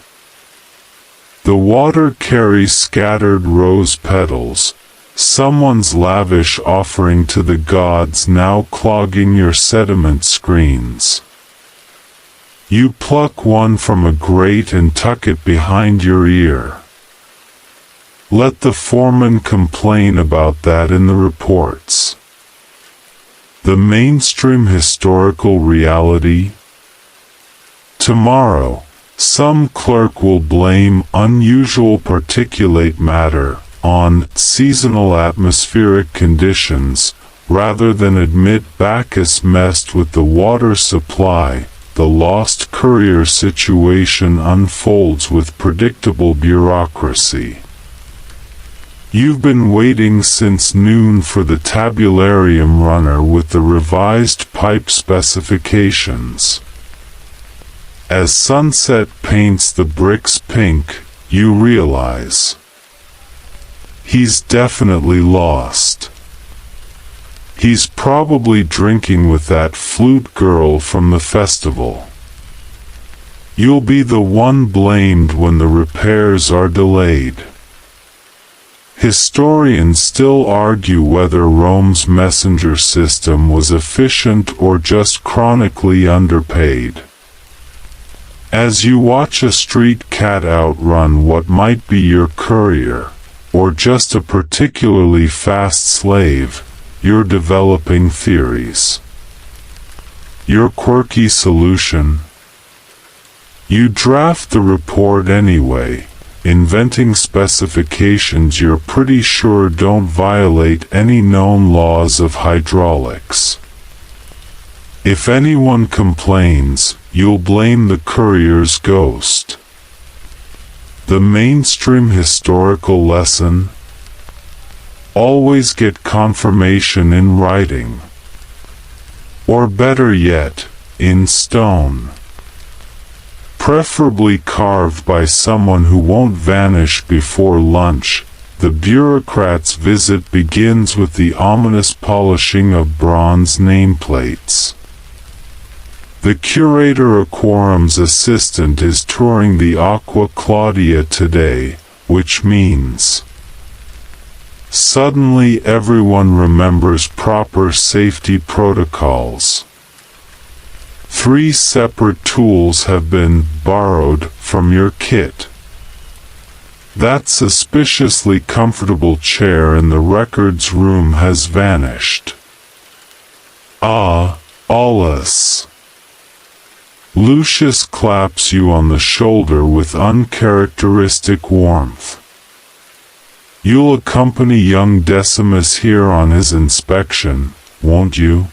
The water carries scattered rose petals, someone's lavish offering to the gods now clogging your sediment screens. You pluck one from a grate and tuck it behind your ear. Let the foreman complain about that in the reports. The mainstream historical reality? Tomorrow, some clerk will blame unusual particulate matter on seasonal atmospheric conditions, rather than admit Bacchus messed with the water supply. The lost courier situation unfolds with predictable bureaucracy. You've been waiting since noon for the tabularium runner with the revised pipe specifications. As sunset paints the bricks pink, you realize he's definitely lost. He's probably drinking with that flute girl from the festival. You'll be the one blamed when the repairs are delayed. Historians still argue whether Rome's messenger system was efficient or just chronically underpaid. As you watch a street cat outrun what might be your courier, or just a particularly fast slave, you're developing theories. Your quirky solution? You draft the report anyway, inventing specifications you're pretty sure don't violate any known laws of hydraulics. If anyone complains, you'll blame the courier's ghost. The mainstream historical lesson? Always get confirmation in writing. Or better yet, in stone. preferably carved by someone who won't vanish before lunch. The bureaucrat's visit begins with the ominous polishing of bronze nameplates. The curator Aquarum's assistant is touring the Aqua Claudia today, which means suddenly everyone remembers proper safety protocols. 3 separate tools have been borrowed from your kit. That suspiciously comfortable chair in the records room has vanished. Ah, Aulus. Lucius claps you on the shoulder with uncharacteristic warmth. You'll accompany young Decimus here on his inspection, won't you?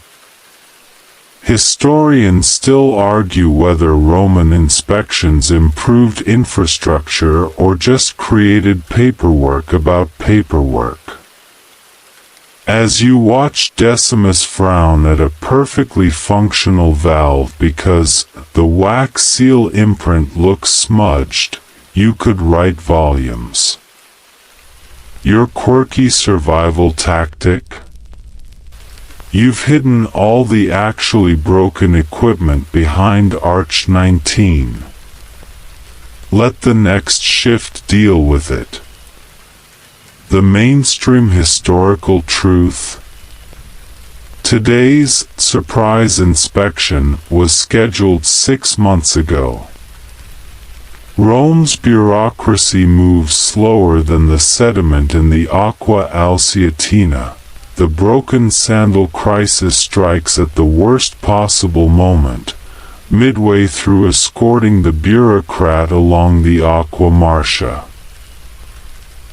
Historians still argue whether Roman inspections improved infrastructure or just created paperwork about paperwork. As you watch Decimus frown at a perfectly functional valve because the wax seal imprint looks smudged, you could write volumes. Your quirky survival tactic? You've hidden all the actually broken equipment behind Arch 19. Let the next shift deal with it. The mainstream historical truth. Today's surprise inspection was scheduled 6 months ago. Rome's bureaucracy moves slower than the sediment in the Aqua Alciatina. The broken sandal crisis strikes at the worst possible moment, midway through escorting the bureaucrat along the Aqua Marcia.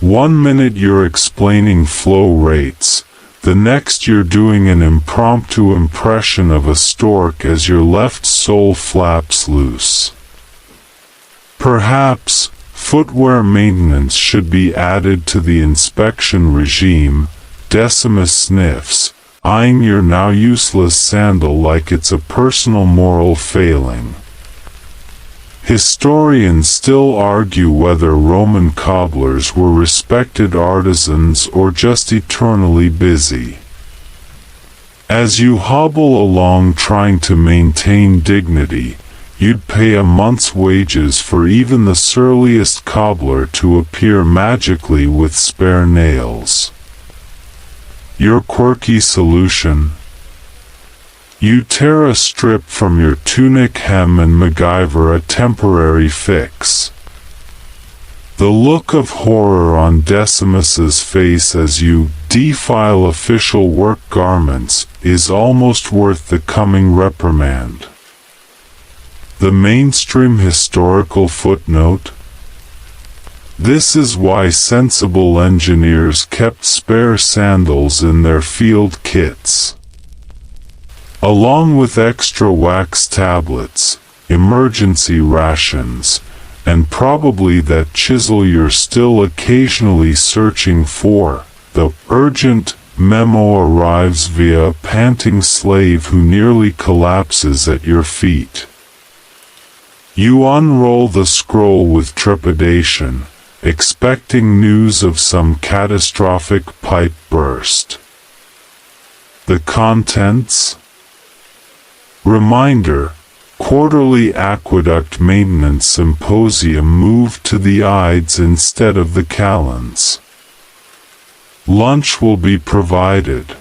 1 minute you're explaining flow rates, the next you're doing an impromptu impression of a stork as your left sole flaps loose. Perhaps, footwear maintenance should be added to the inspection regime. Decimus sniffs, eyeing your now useless sandal like it's a personal moral failing. Historians still argue whether Roman cobblers were respected artisans or just eternally busy. As you hobble along trying to maintain dignity, you'd pay a month's wages for even the surliest cobbler to appear magically with spare nails. Your quirky solution? You tear a strip from your tunic hem and MacGyver a temporary fix. The look of horror on Decimus's face as you defile official work garments is almost worth the coming reprimand. The mainstream historical footnote? This is why sensible engineers kept spare sandals in their field kits. Along with extra wax tablets, emergency rations, and probably that chisel you're still occasionally searching for, the urgent memo arrives via a panting slave who nearly collapses at your feet. You unroll the scroll with trepidation, expecting news of some catastrophic pipe burst. The contents? Reminder, quarterly Aqueduct Maintenance Symposium moved to the Ides instead of the Calends. Lunch will be provided.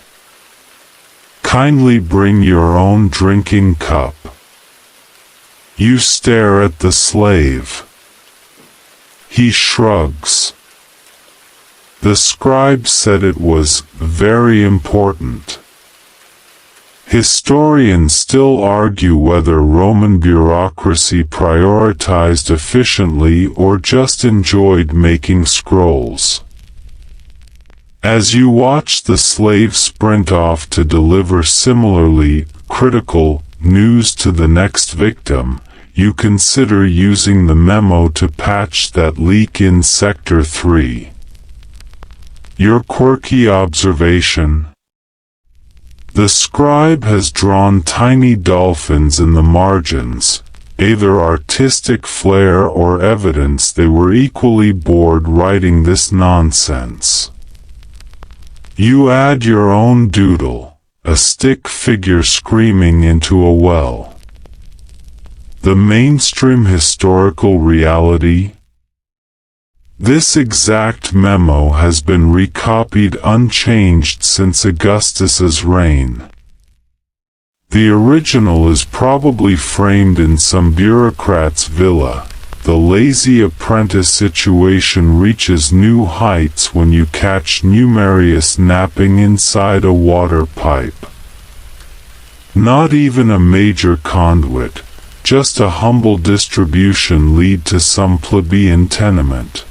Kindly bring your own drinking cup. You stare at the slave. He shrugs. The scribe said it was very important. Historians still argue whether Roman bureaucracy prioritized efficiently or just enjoyed making scrolls. As you watch the slave sprint off to deliver similarly critical news to the next victim, you consider using the memo to patch that leak in Sector 3. Your quirky observation? The scribe has drawn tiny dolphins in the margins, either artistic flair or evidence they were equally bored writing this nonsense. You add your own doodle, a stick figure screaming into a well. The mainstream historical reality? This exact memo has been recopied unchanged since Augustus's reign. The original is probably framed in some bureaucrat's villa. The lazy apprentice situation reaches new heights when you catch Numerius napping inside a water pipe. Not even a major conduit, just a humble distribution lead to some plebeian tenement.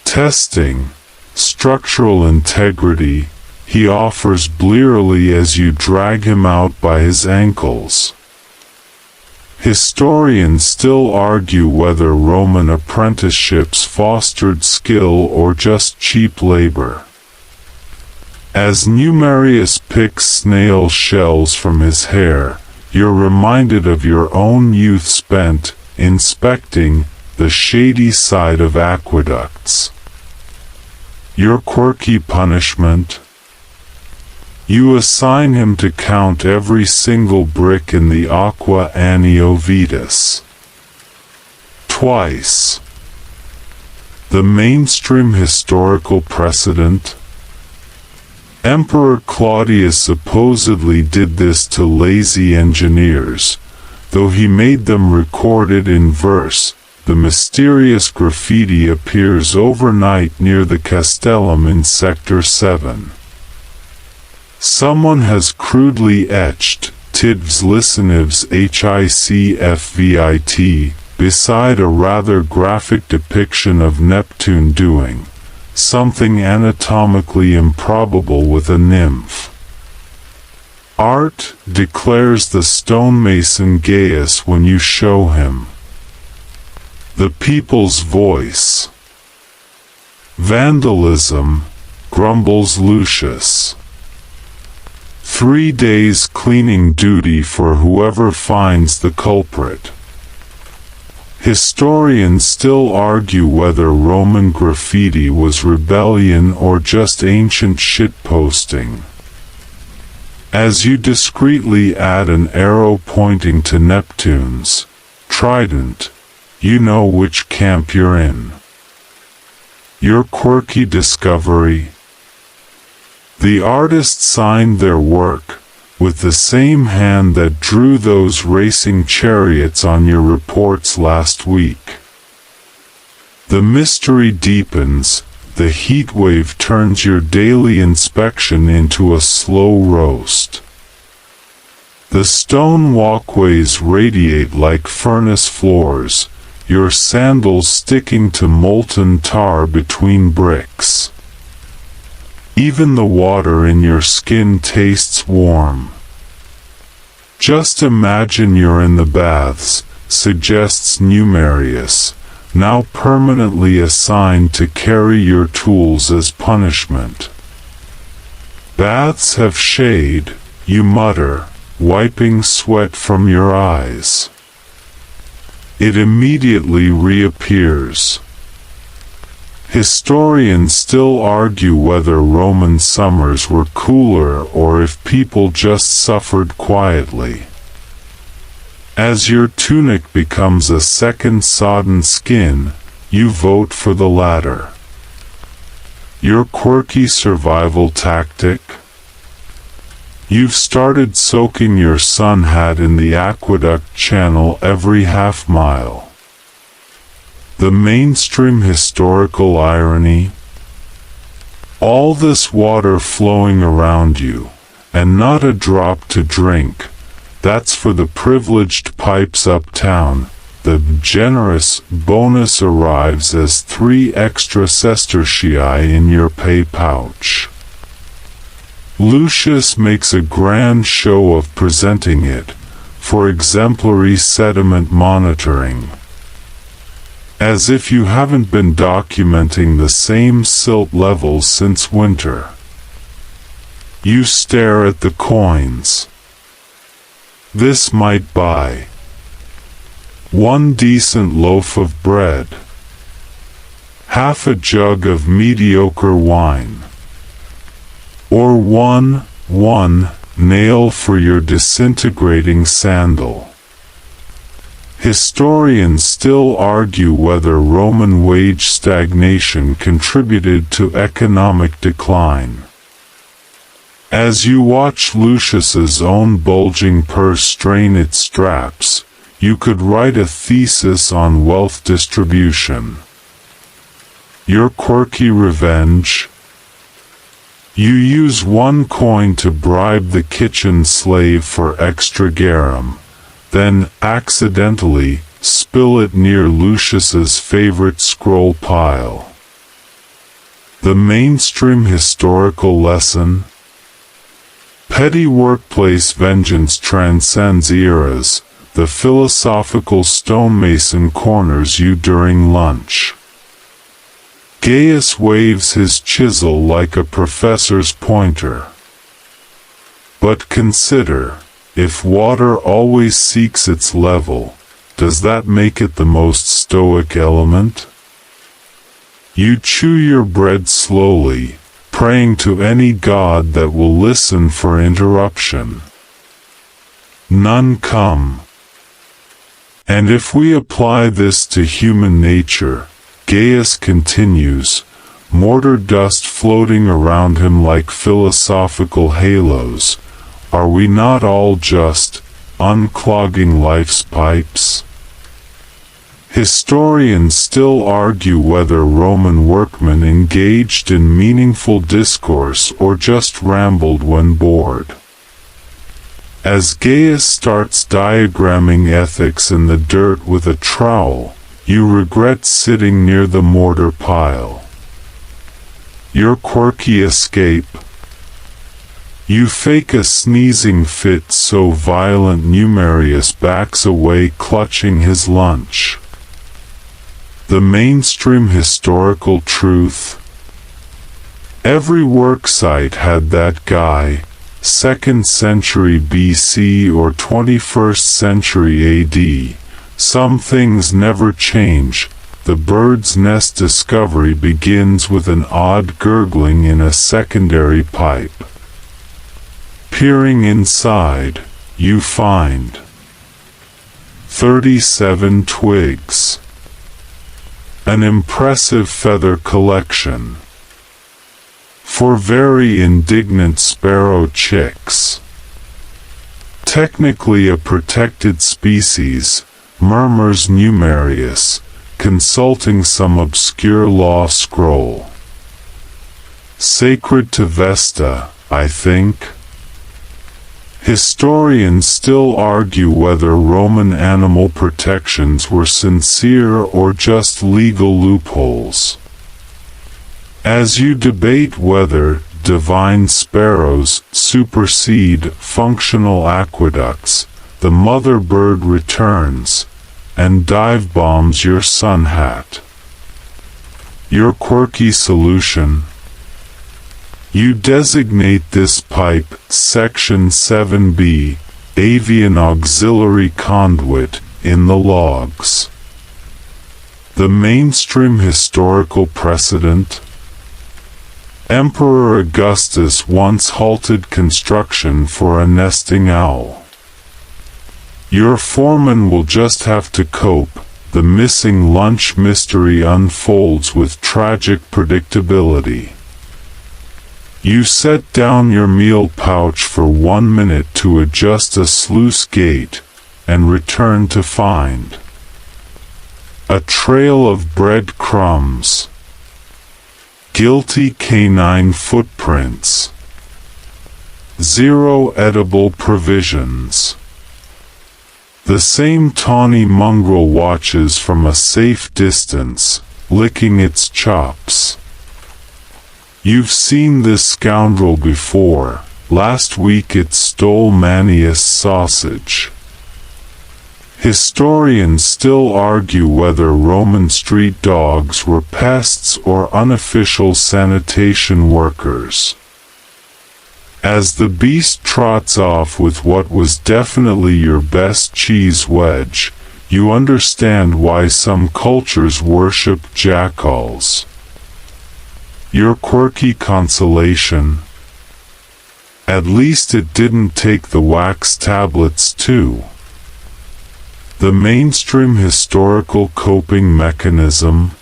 Testing, structural integrity, he offers blearily as you drag him out by his ankles. Historians still argue whether Roman apprenticeships fostered skill or just cheap labor. As Numerius picks snail shells from his hair, you're reminded of your own youth spent inspecting the shady side of aqueducts. Your quirky punishment? You assign him to count every single brick in the Aqua Annio Vetus. Twice. The mainstream historical precedent? Emperor Claudius supposedly did this to lazy engineers, though he made them record it in verse. The mysterious graffiti appears overnight near the Castellum in Sector 7. Someone has crudely etched Tidvs Listenivs HICFVIT beside a rather graphic depiction of Neptune doing something anatomically improbable with a nymph. Art, declares the stonemason Gaius when you show him. The people's voice. Vandalism, grumbles Lucius. 3 days cleaning duty for whoever finds the culprit. Historians still argue whether Roman graffiti was rebellion or just ancient shitposting. As you discreetly add an arrow pointing to Neptune's trident, you know which camp you're in. Your quirky discovery. The artist signed their work with the same hand that drew those racing chariots on your reports last week. The mystery deepens, the heat wave turns your daily inspection into a slow roast. The stone walkways radiate like furnace floors, your sandals sticking to molten tar between bricks. Even the water in your skin tastes warm. Just imagine you're in the baths, suggests Numerius, now permanently assigned to carry your tools as punishment. Baths have shade, you mutter, wiping sweat from your eyes. It immediately reappears. Historians still argue whether Roman summers were cooler or if people just suffered quietly. As your tunic becomes a second sodden skin, you vote for the latter. Your quirky survival tactic? You've started soaking your sun hat in the Aqueduct channel every half-mile. The mainstream historical irony? All this water flowing around you, and not a drop to drink, that's for the privileged pipes uptown. The generous bonus arrives as 3 extra sestertii in your pay pouch. Lucius makes a grand show of presenting it, for exemplary sediment monitoring. As if you haven't been documenting the same silt levels since winter. You stare at the coins. This might buy. one decent loaf of bread, half a jug of mediocre wine, or one nail for your disintegrating sandal. Historians still argue whether Roman wage stagnation contributed to economic decline. As you watch Lucius's own bulging purse strain its straps, you could write a thesis on wealth distribution. Your quirky revenge? You use one coin to bribe the kitchen slave for extra garum, then accidentally spill it near Lucius's favorite scroll pile. The mainstream historical lesson? Petty workplace vengeance transcends eras. The philosophical stonemason corners you during lunch. Gaius waves his chisel like a professor's pointer. But consider, if water always seeks its level, does that make it the most stoic element? You chew your bread slowly, praying to any god that will listen for interruption. None come. And if we apply this to human nature, Gaius continues, mortar dust floating around him like philosophical halos, are we not all just unclogging life's pipes? Historians still argue whether Roman workmen engaged in meaningful discourse or just rambled when bored. As Gaius starts diagramming ethics in the dirt with a trowel, you regret sitting near the mortar pile. Your quirky escape? You fake a sneezing fit so violent Numerius backs away clutching his lunch. The mainstream historical truth? Every worksite had that guy, 2nd century BC or 21st century AD. Some things never change. The bird's nest discovery begins with an odd gurgling in a secondary pipe. Peering inside, you find 37 twigs. An impressive feather collection. For very indignant sparrow chicks. Technically a protected species, murmurs Numerius, consulting some obscure law scroll. Sacred to Vesta, I think. Historians still argue whether Roman animal protections were sincere or just legal loopholes. As you debate whether divine sparrows supersede functional aqueducts, the mother bird returns and dive bombs your sun hat. Your quirky solution? You designate this pipe Section 7-B, avian auxiliary conduit, in the logs. The mainstream historical precedent? Emperor Augustus once halted construction for a nesting owl. Your foreman will just have to cope. The missing lunch mystery unfolds with tragic predictability. You set down your meal pouch for 1 minute to adjust a sluice gate, and return to find a trail of bread crumbs. Guilty canine footprints. 0 edible provisions. The same tawny mongrel watches from a safe distance, licking its chops. You've seen this scoundrel before. Last week it stole Manius' sausage. Historians still argue whether Roman street dogs were pests or unofficial sanitation workers. As the beast trots off with what was definitely your best cheese wedge, you understand why some cultures worship jackals. Your quirky consolation? At least it didn't take the wax tablets too. The mainstream historical coping mechanism?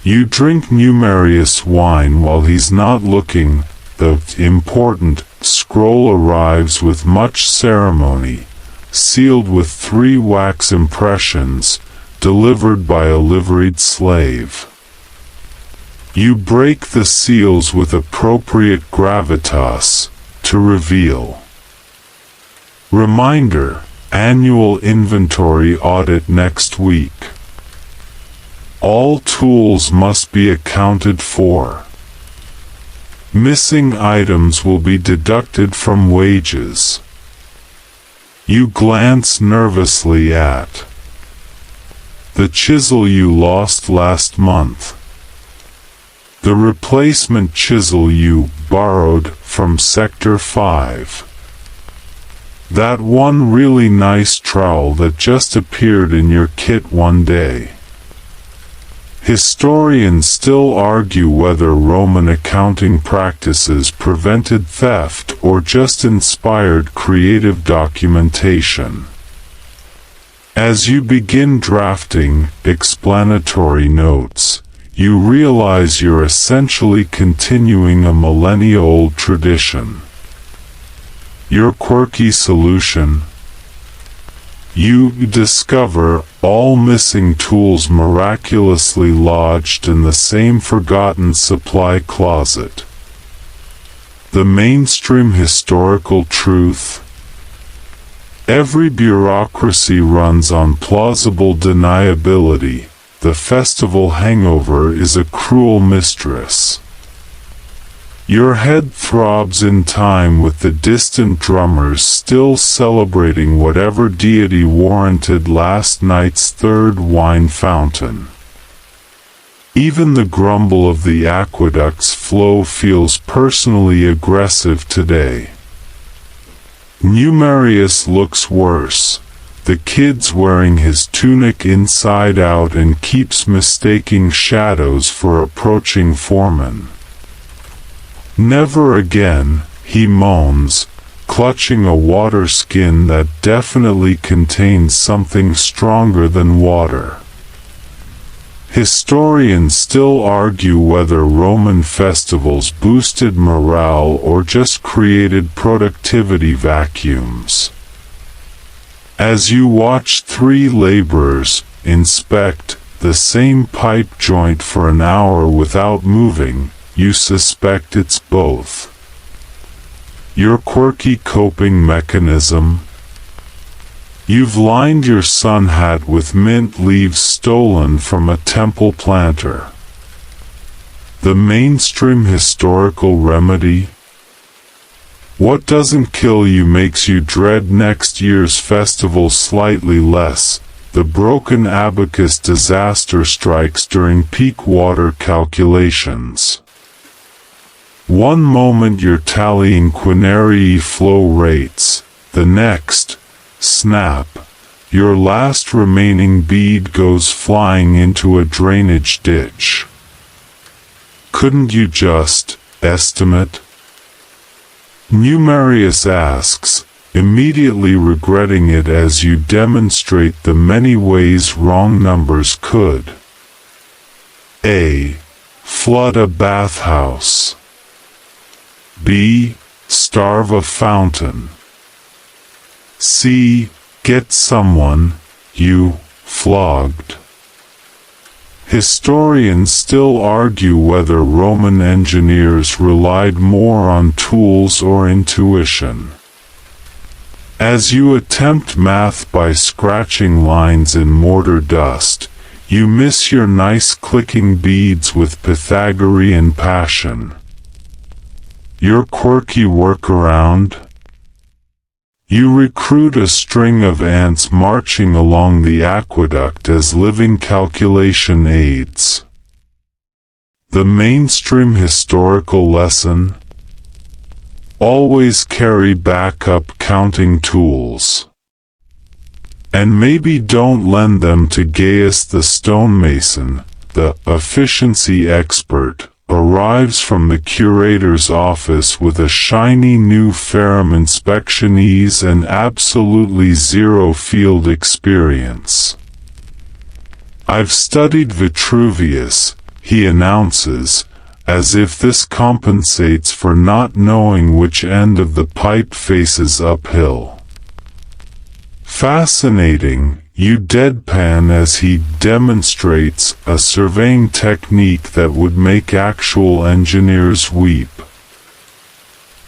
You drink Numerius wine while he's not looking. The important scroll arrives with much ceremony, sealed with 3 wax impressions, delivered by a liveried slave. You break the seals with appropriate gravitas, to reveal. Reminder, annual inventory audit next week. All tools must be accounted for. Missing items will be deducted from wages. You glance nervously at the chisel you lost last month. The replacement chisel you borrowed from Sector 5. That one really nice trowel that just appeared in your kit one day. Historians still argue whether Roman accounting practices prevented theft or just inspired creative documentation. As you begin drafting explanatory notes, you realize you're essentially continuing a millennia-old tradition. Your quirky solution? You discover all missing tools miraculously lodged in the same forgotten supply closet. The mainstream historical truth? Every bureaucracy runs on plausible deniability. The festival hangover is a cruel mistress. Your head throbs in time with the distant drummers still celebrating whatever deity warranted last night's third wine fountain. Even the grumble of the aqueduct's flow feels personally aggressive today. Numerius looks worse. The kid's wearing his tunic inside out and keeps mistaking shadows for approaching foreman. Never again, he moans, clutching a water skin that definitely contains something stronger than water. Historians still argue whether Roman festivals boosted morale or just created productivity vacuums. As you watch 3 laborers inspect the same pipe joint for an hour without moving, you suspect it's both. Your quirky coping mechanism? You've lined your sun hat with mint leaves stolen from a temple planter. The mainstream historical remedy? What doesn't kill you makes you dread next year's festival slightly less. The broken abacus disaster strikes during peak water calculations. One moment you're tallying quinarii flow rates, the next, snap, your last remaining bead goes flying into a drainage ditch. Couldn't you just estimate? Numerius asks, immediately regretting it as you demonstrate the many ways wrong numbers could. A. Flood a bathhouse. B. Starve a fountain. C. Get someone, you, flogged. Historians still argue whether Roman engineers relied more on tools or intuition. As you attempt math by scratching lines in mortar dust, you miss your nice clicking beads with Pythagorean passion. Your quirky workaround? You recruit a string of ants marching along the aqueduct as living calculation aids. The mainstream historical lesson? Always carry backup counting tools. And maybe don't lend them to Gaius the stonemason. The efficiency expert arrives from the curator's office with a shiny new ferrum inspection ease and absolutely zero field experience. I've studied Vitruvius, he announces, as if this compensates for not knowing which end of the pipe faces uphill. Fascinating, you deadpan as he demonstrates a surveying technique that would make actual engineers weep.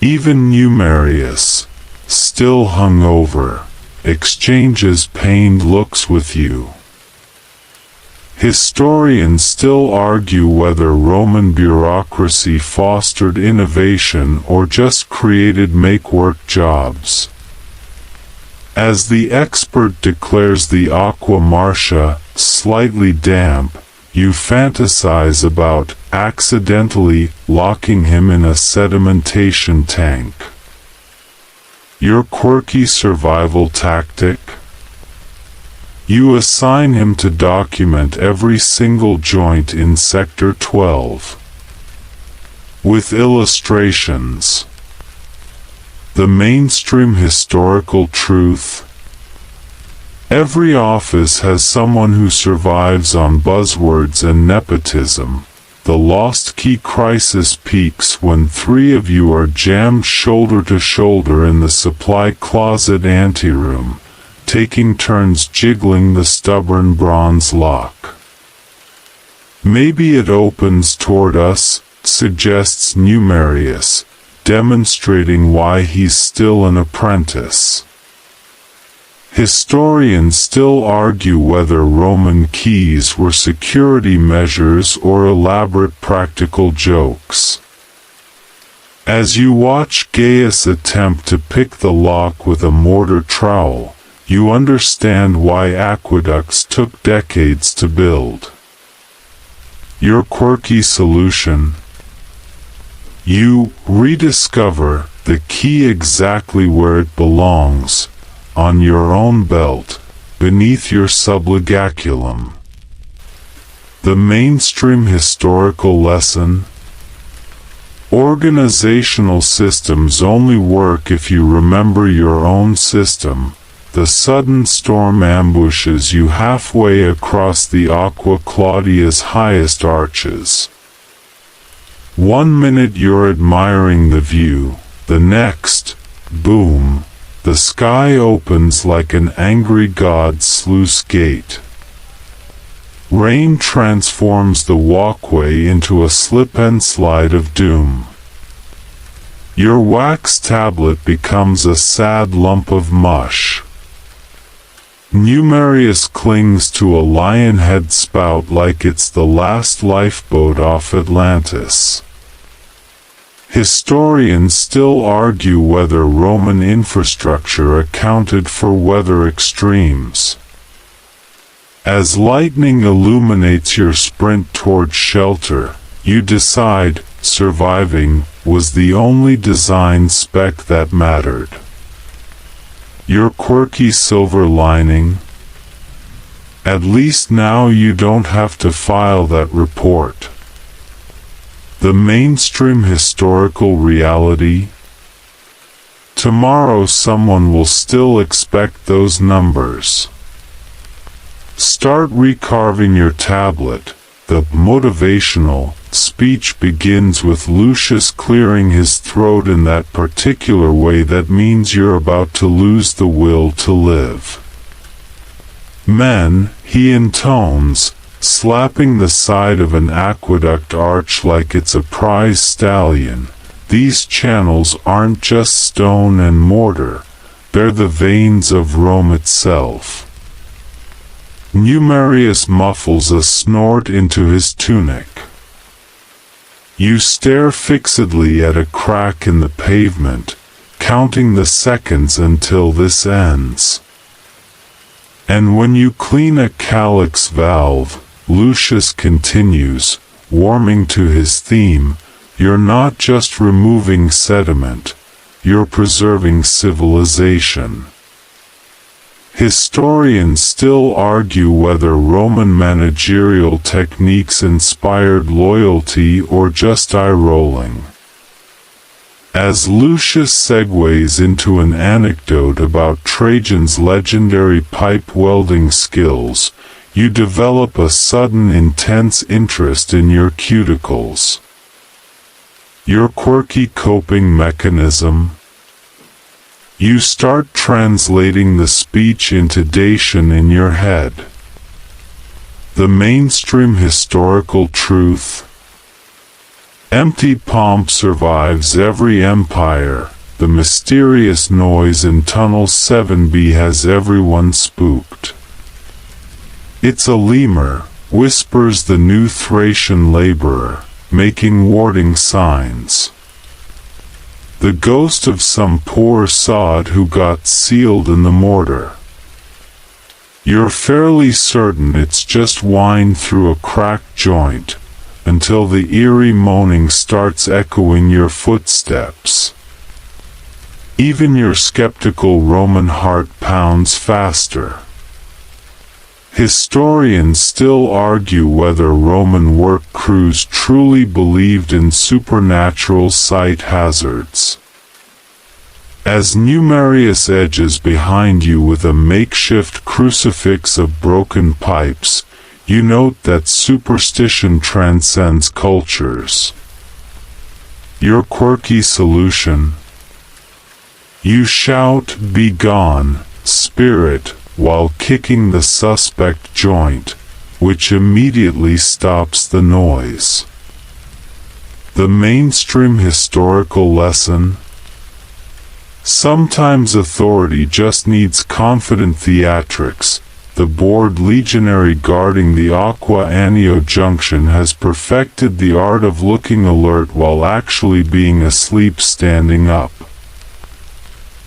Even Numerius, still hungover, exchanges pained looks with you. Historians still argue whether Roman bureaucracy fostered innovation or just created make-work jobs. As the expert declares the aqua marcia slightly damp, you fantasize about accidentally locking him in a sedimentation tank. Your quirky survival tactic? You assign him to document every single joint in Sector 12. With illustrations. The mainstream historical truth. Every office has someone who survives on buzzwords and nepotism. The lost key crisis peaks when three of you are jammed shoulder to shoulder in the supply closet anteroom, taking turns jiggling the stubborn bronze lock. Maybe it opens toward us, suggests Numerius, demonstrating why he's still an apprentice. Historians still argue whether Roman keys were security measures or elaborate practical jokes. As you watch Gaius attempt to pick the lock with a mortar trowel, you understand why aqueducts took decades to build. Your quirky solution? You rediscover the key exactly where it belongs, on your own belt, beneath your subligaculum. The mainstream historical lesson? Organizational systems only work if you remember your own system. The sudden storm ambushes you halfway across the Aqua Claudia's highest arches. 1 minute you're admiring the view, the next, boom, the sky opens like an angry god's sluice gate. Rain transforms the walkway into a slip-and-slide of doom. Your wax tablet becomes a sad lump of mush. Numerius clings to a lion head spout like it's the last lifeboat off Atlantis. Historians still argue whether Roman infrastructure accounted for weather extremes. As lightning illuminates your sprint toward shelter, you decide surviving was the only design spec that mattered. Your quirky silver lining? At least now you don't have to file that report. The mainstream historical reality? Tomorrow someone will still expect those numbers. Start recarving your tablet. The motivational speech begins with Lucius clearing his throat in that particular way that means you're about to lose the will to live. Men, he intones, slapping the side of an aqueduct arch like it's a prize stallion. These channels aren't just stone and mortar, they're the veins of Rome itself. Numerius muffles a snort into his tunic. You stare fixedly at a crack in the pavement, counting the seconds until this ends. And when you clean a calyx valve, Lucius continues, warming to his theme, you're not just removing sediment, you're preserving civilization. Historians still argue whether Roman managerial techniques inspired loyalty or just eye-rolling. As Lucius segues into an anecdote about Trajan's legendary pipe welding skills, you develop a sudden intense interest in your cuticles. Your quirky coping mechanism. You start translating the speech into Dacian in your head. The mainstream historical truth. Empty pomp survives every empire. The mysterious noise in Tunnel 7B has everyone spooked. It's a lemur, whispers the new Thracian laborer, making warning signs. The ghost of some poor sod who got sealed in the mortar. You're fairly certain it's just wine through a cracked joint, until the eerie moaning starts echoing your footsteps. Even your skeptical Roman heart pounds faster. Historians still argue whether Roman work crews truly believed in supernatural site hazards. As Numerius edges behind you with a makeshift crucifix of broken pipes, you note that superstition transcends cultures. Your quirky solution. You shout, "Be gone, spirit," while kicking the suspect joint, which immediately stops the noise. The mainstream historical lesson. Sometimes authority just needs confident theatrics. The bored legionary guarding the Aqua Anio junction has perfected the art of looking alert while actually being asleep standing up.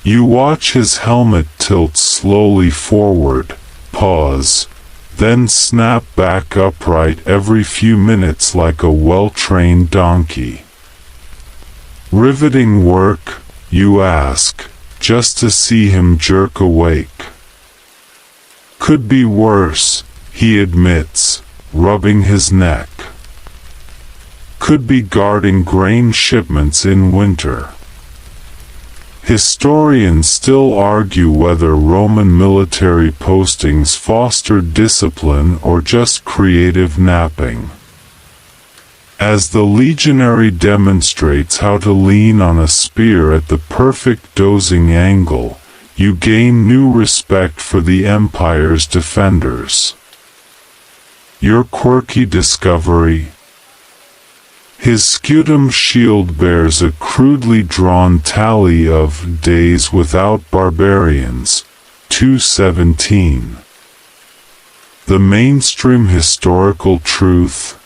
You watch his helmet tilt slowly forward, pause, then snap back upright every few minutes like a well-trained donkey. Riveting work, you ask, just to see him jerk awake. Could be worse, he admits, rubbing his neck. Could be guarding grain shipments in winter. Historians still argue whether Roman military postings fostered discipline or just creative napping. As the legionary demonstrates how to lean on a spear at the perfect dozing angle, you gain new respect for the empire's defenders. Your quirky discovery. His scutum shield bears a crudely drawn tally of days without barbarians, 217. The mainstream historical truth.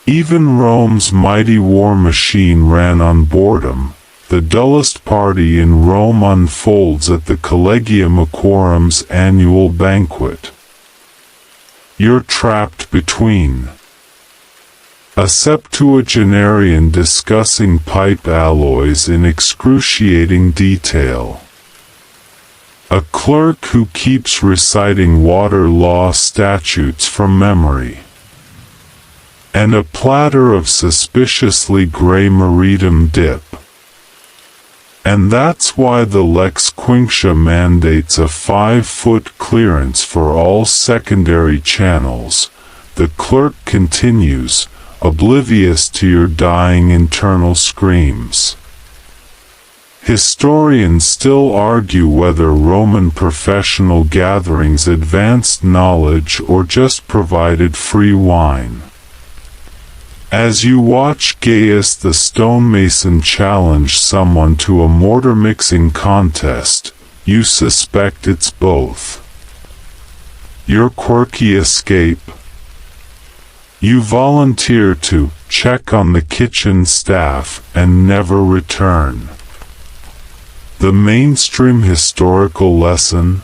Even Rome's mighty war machine ran on boredom. The dullest party in Rome unfolds at the Collegium Equorum's annual banquet. You're trapped between a septuagenarian discussing pipe alloys in excruciating detail, a clerk who keeps reciting water law statutes from memory, and a platter of suspiciously gray meridum dip. And that's why the Lex Quinctia mandates a 5-foot clearance for all secondary channels. The clerk continues, oblivious to your dying internal screams. Historians still argue whether Roman professional gatherings advanced knowledge or just provided free wine. As you watch Gaius the stonemason challenge someone to a mortar mixing contest, you suspect it's both. Your quirky escape. You volunteer to check on the kitchen staff and never return. The mainstream historical lesson.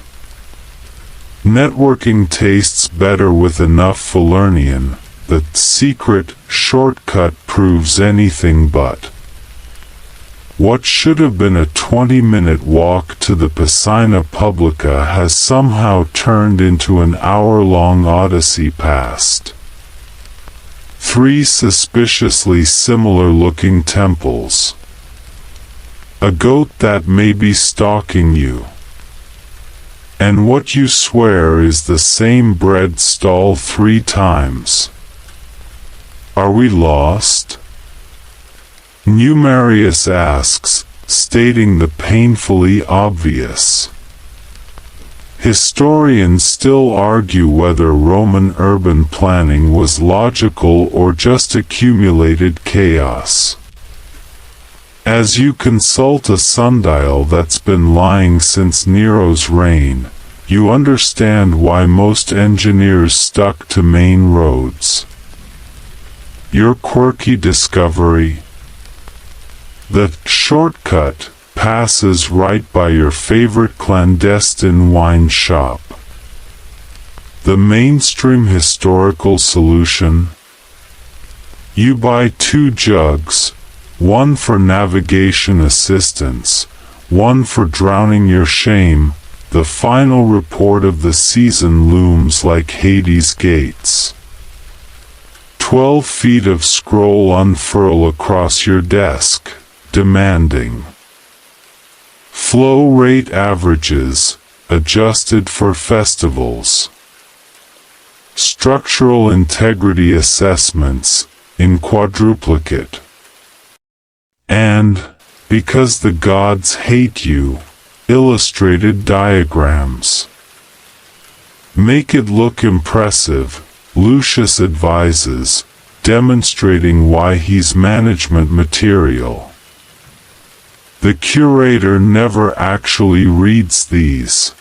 Networking tastes better with enough Falernian. The secret shortcut proves anything but. what should have been a 20-minute walk to the Piscina Publica has somehow turned into an hour-long odyssey past 3 suspiciously similar-looking temples, a goat that may be stalking you, and what you swear is the same bread stall 3 times. Are we lost? Numerius asks, stating the painfully obvious. Historians still argue whether Roman urban planning was logical or just accumulated chaos. As you consult a sundial that's been lying since Nero's reign, you understand why most engineers stuck to main roads. Your quirky discovery? The shortcut passes right by your favorite clandestine wine shop. The mainstream historical solution? You buy 2 jugs, one for navigation assistance, one for drowning your shame. The final report of the season looms like Hades' gates. 12 feet of scroll unfurl across your desk, demanding flow rate averages, adjusted for festivals. Structural integrity assessments, in quadruplicate. And, because the gods hate you, illustrated diagrams. Make it look impressive, Lucius advises, demonstrating why he's management material. The curator never actually reads these.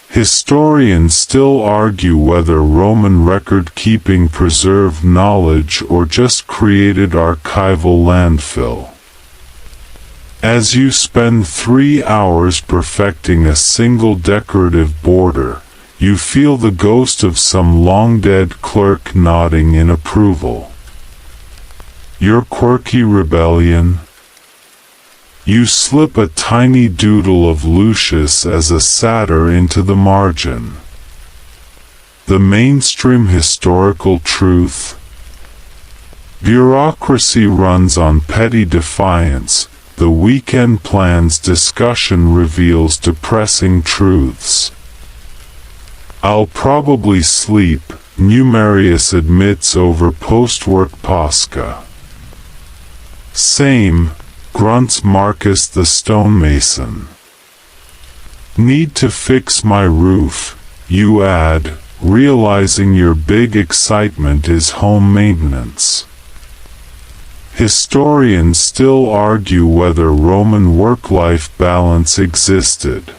Historians still argue whether Roman record-keeping preserved knowledge or just created archival landfill. As you spend 3 hours perfecting a single decorative border, you feel the ghost of some long-dead clerk nodding in approval. Your quirky rebellion? You slip a tiny doodle of Lucius as a satyr into the margin. The mainstream historical truth? Bureaucracy runs on petty defiance. The weekend plans discussion reveals depressing truths. I'll probably sleep, Numerius admits over post-work Pascha. Same, grunts Marcus the stonemason. Need to fix my roof, you add, realizing your big excitement is home maintenance. Historians still argue whether Roman work-life balance existed.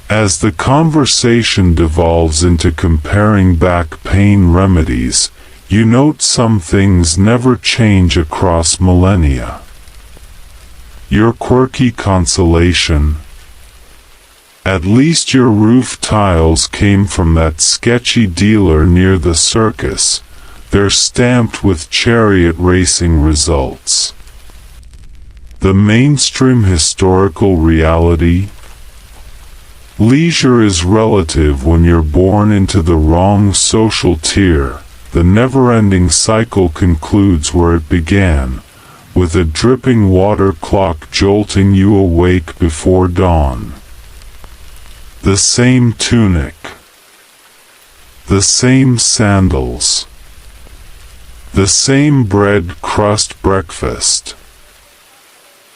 As the conversation devolves into comparing back pain remedies, you note some things never change across millennia. Your quirky consolation? At least your roof tiles came from that sketchy dealer near the circus. They're stamped with chariot racing results. The mainstream historical reality? Leisure is relative when you're born into the wrong social tier. The never-ending cycle concludes where it began, with a dripping water clock jolting you awake before dawn. The same tunic. The same sandals. The same bread crust breakfast.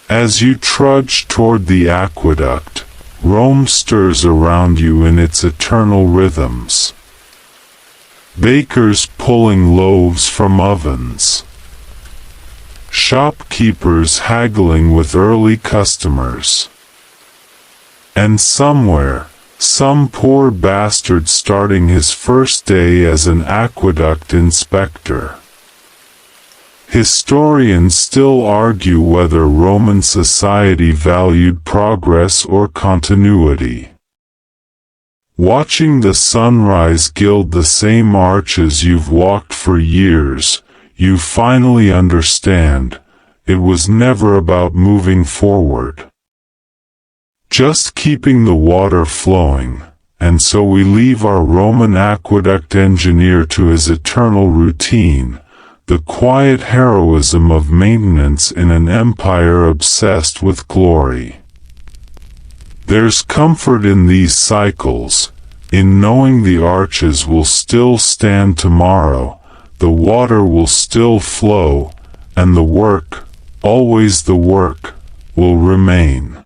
As you trudge toward the aqueduct, Rome stirs around you in its eternal rhythms. Bakers pulling loaves from ovens. Shopkeepers haggling with early customers. And somewhere, some poor bastard starting his first day as an aqueduct inspector. Historians still argue whether Roman society valued progress or continuity. Watching the sunrise gild the same arches you've walked for years, you finally understand, it was never about moving forward. Just keeping the water flowing, and so we leave our Roman aqueduct engineer to his eternal routine, the quiet heroism of maintenance in an empire obsessed with glory. There's comfort in these cycles, in knowing the arches will still stand tomorrow, the water will still flow, and the work, always the work, will remain.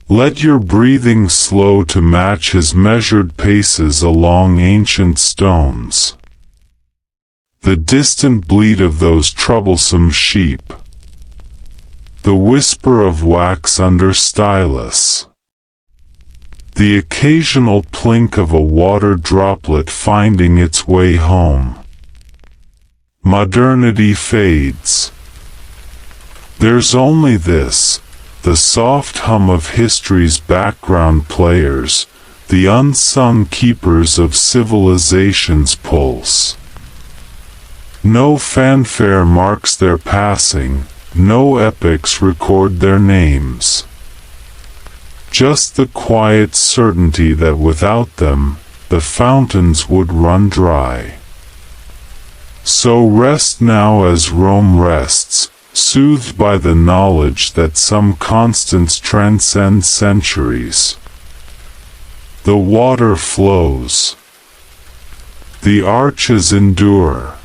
Let your breathing slow to match his measured paces along ancient stones. The distant bleat of those troublesome sheep. The whisper of wax under stylus. The occasional plink of a water droplet finding its way home. Modernity fades. There's only this, the soft hum of history's background players, the unsung keepers of civilization's pulse. No fanfare marks their passing, no epics record their names. Just the quiet certainty that without them, the fountains would run dry. So rest now as Rome rests, soothed by the knowledge that some constants transcend centuries. The water flows. The arches endure.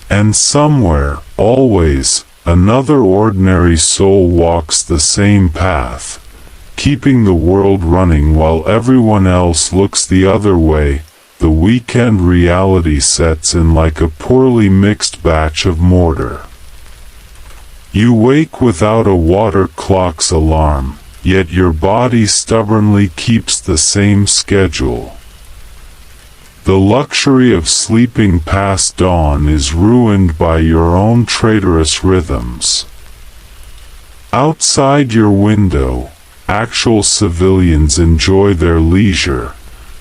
And somewhere, always, another ordinary soul walks the same path, keeping the world running while everyone else looks the other way. The weekend reality sets in like a poorly mixed batch of mortar. You wake without a water clock's alarm, yet your body stubbornly keeps the same schedule. The luxury of sleeping past dawn is ruined by your own traitorous rhythms. Outside your window, actual civilians enjoy their leisure,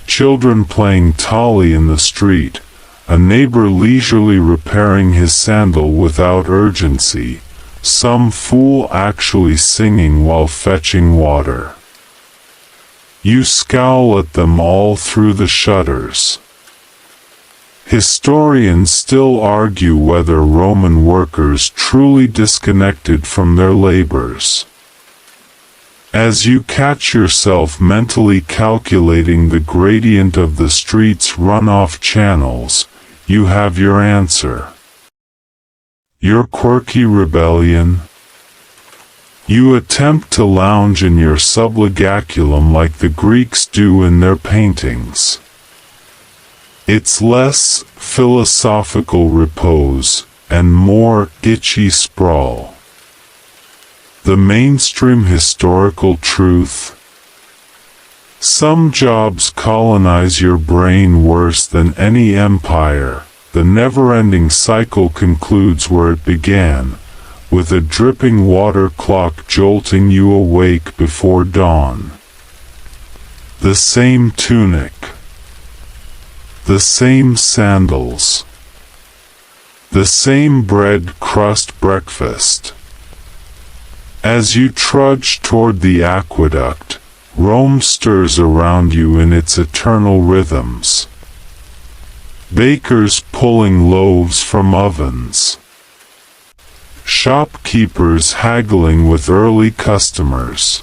children playing tolly in the street, a neighbor leisurely repairing his sandal without urgency, some fool actually singing while fetching water. You scowl at them all through the shutters. Historians still argue whether Roman workers truly disconnected from their labors. As you catch yourself mentally calculating the gradient of the street's runoff channels, you have your answer. Your quirky rebellion. You attempt to lounge in your subligaculum like the Greeks do in their paintings. It's less philosophical repose, and more itchy sprawl. The mainstream historical truth. Some jobs colonize your brain worse than any empire. The never-ending cycle concludes where it began, with a dripping water clock jolting you awake before dawn. The same tunic. The same sandals. The same bread crust breakfast. As you trudge toward the aqueduct, Rome stirs around you in its eternal rhythms. Bakers pulling loaves from ovens. Shopkeepers haggling with early customers.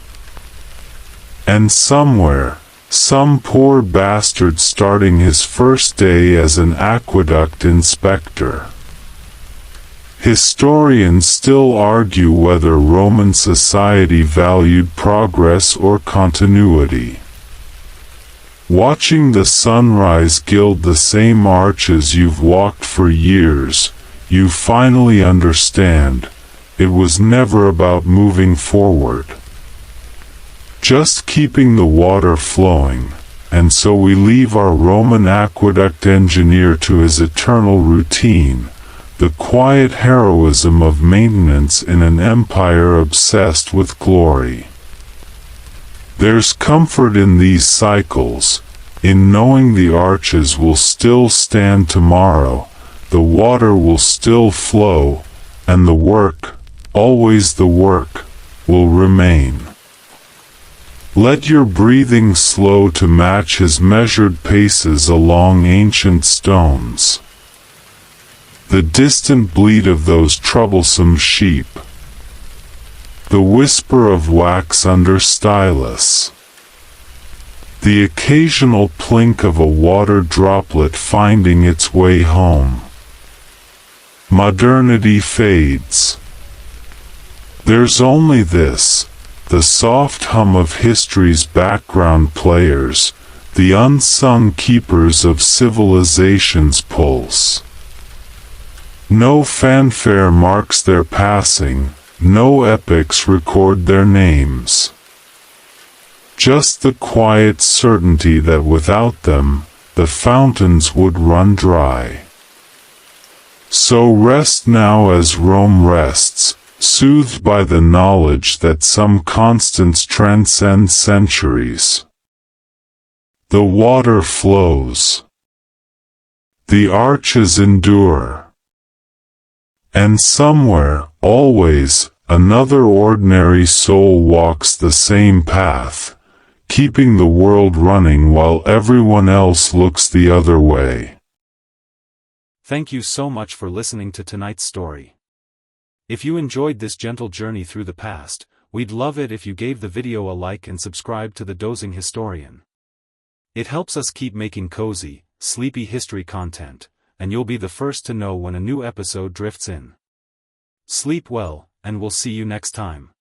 And somewhere, some poor bastard starting his first day as an aqueduct inspector. Historians still argue whether Roman society valued progress or continuity. Watching the sunrise gild the same arches you've walked for years, you finally understand, it was never about moving forward. Just keeping the water flowing, and so we leave our Roman aqueduct engineer to his eternal routine, the quiet heroism of maintenance in an empire obsessed with glory. There's comfort in these cycles, in knowing the arches will still stand tomorrow, the water will still flow, and the work, always the work, will remain. Let your breathing slow to match his measured paces along ancient stones. The distant bleat of those troublesome sheep. The whisper of wax under stylus. The occasional plink of a water droplet finding its way home. Modernity fades. There's only this, the soft hum of history's background players, the unsung keepers of civilization's pulse. No fanfare marks their passing, no epics record their names. Just the quiet certainty that without them, the fountains would run dry. So rest now as Rome rests, soothed by the knowledge that some constants transcend centuries. The water flows. The arches endure. And somewhere, always, another ordinary soul walks the same path, keeping the world running while everyone else looks the other way. Thank you so much for listening to tonight's story. If you enjoyed this gentle journey through the past, we'd love it if you gave the video a like and subscribe to the Dozing Historian. It helps us keep making cozy, sleepy history content, and you'll be the first to know when a new episode drifts in. Sleep well, and we'll see you next time.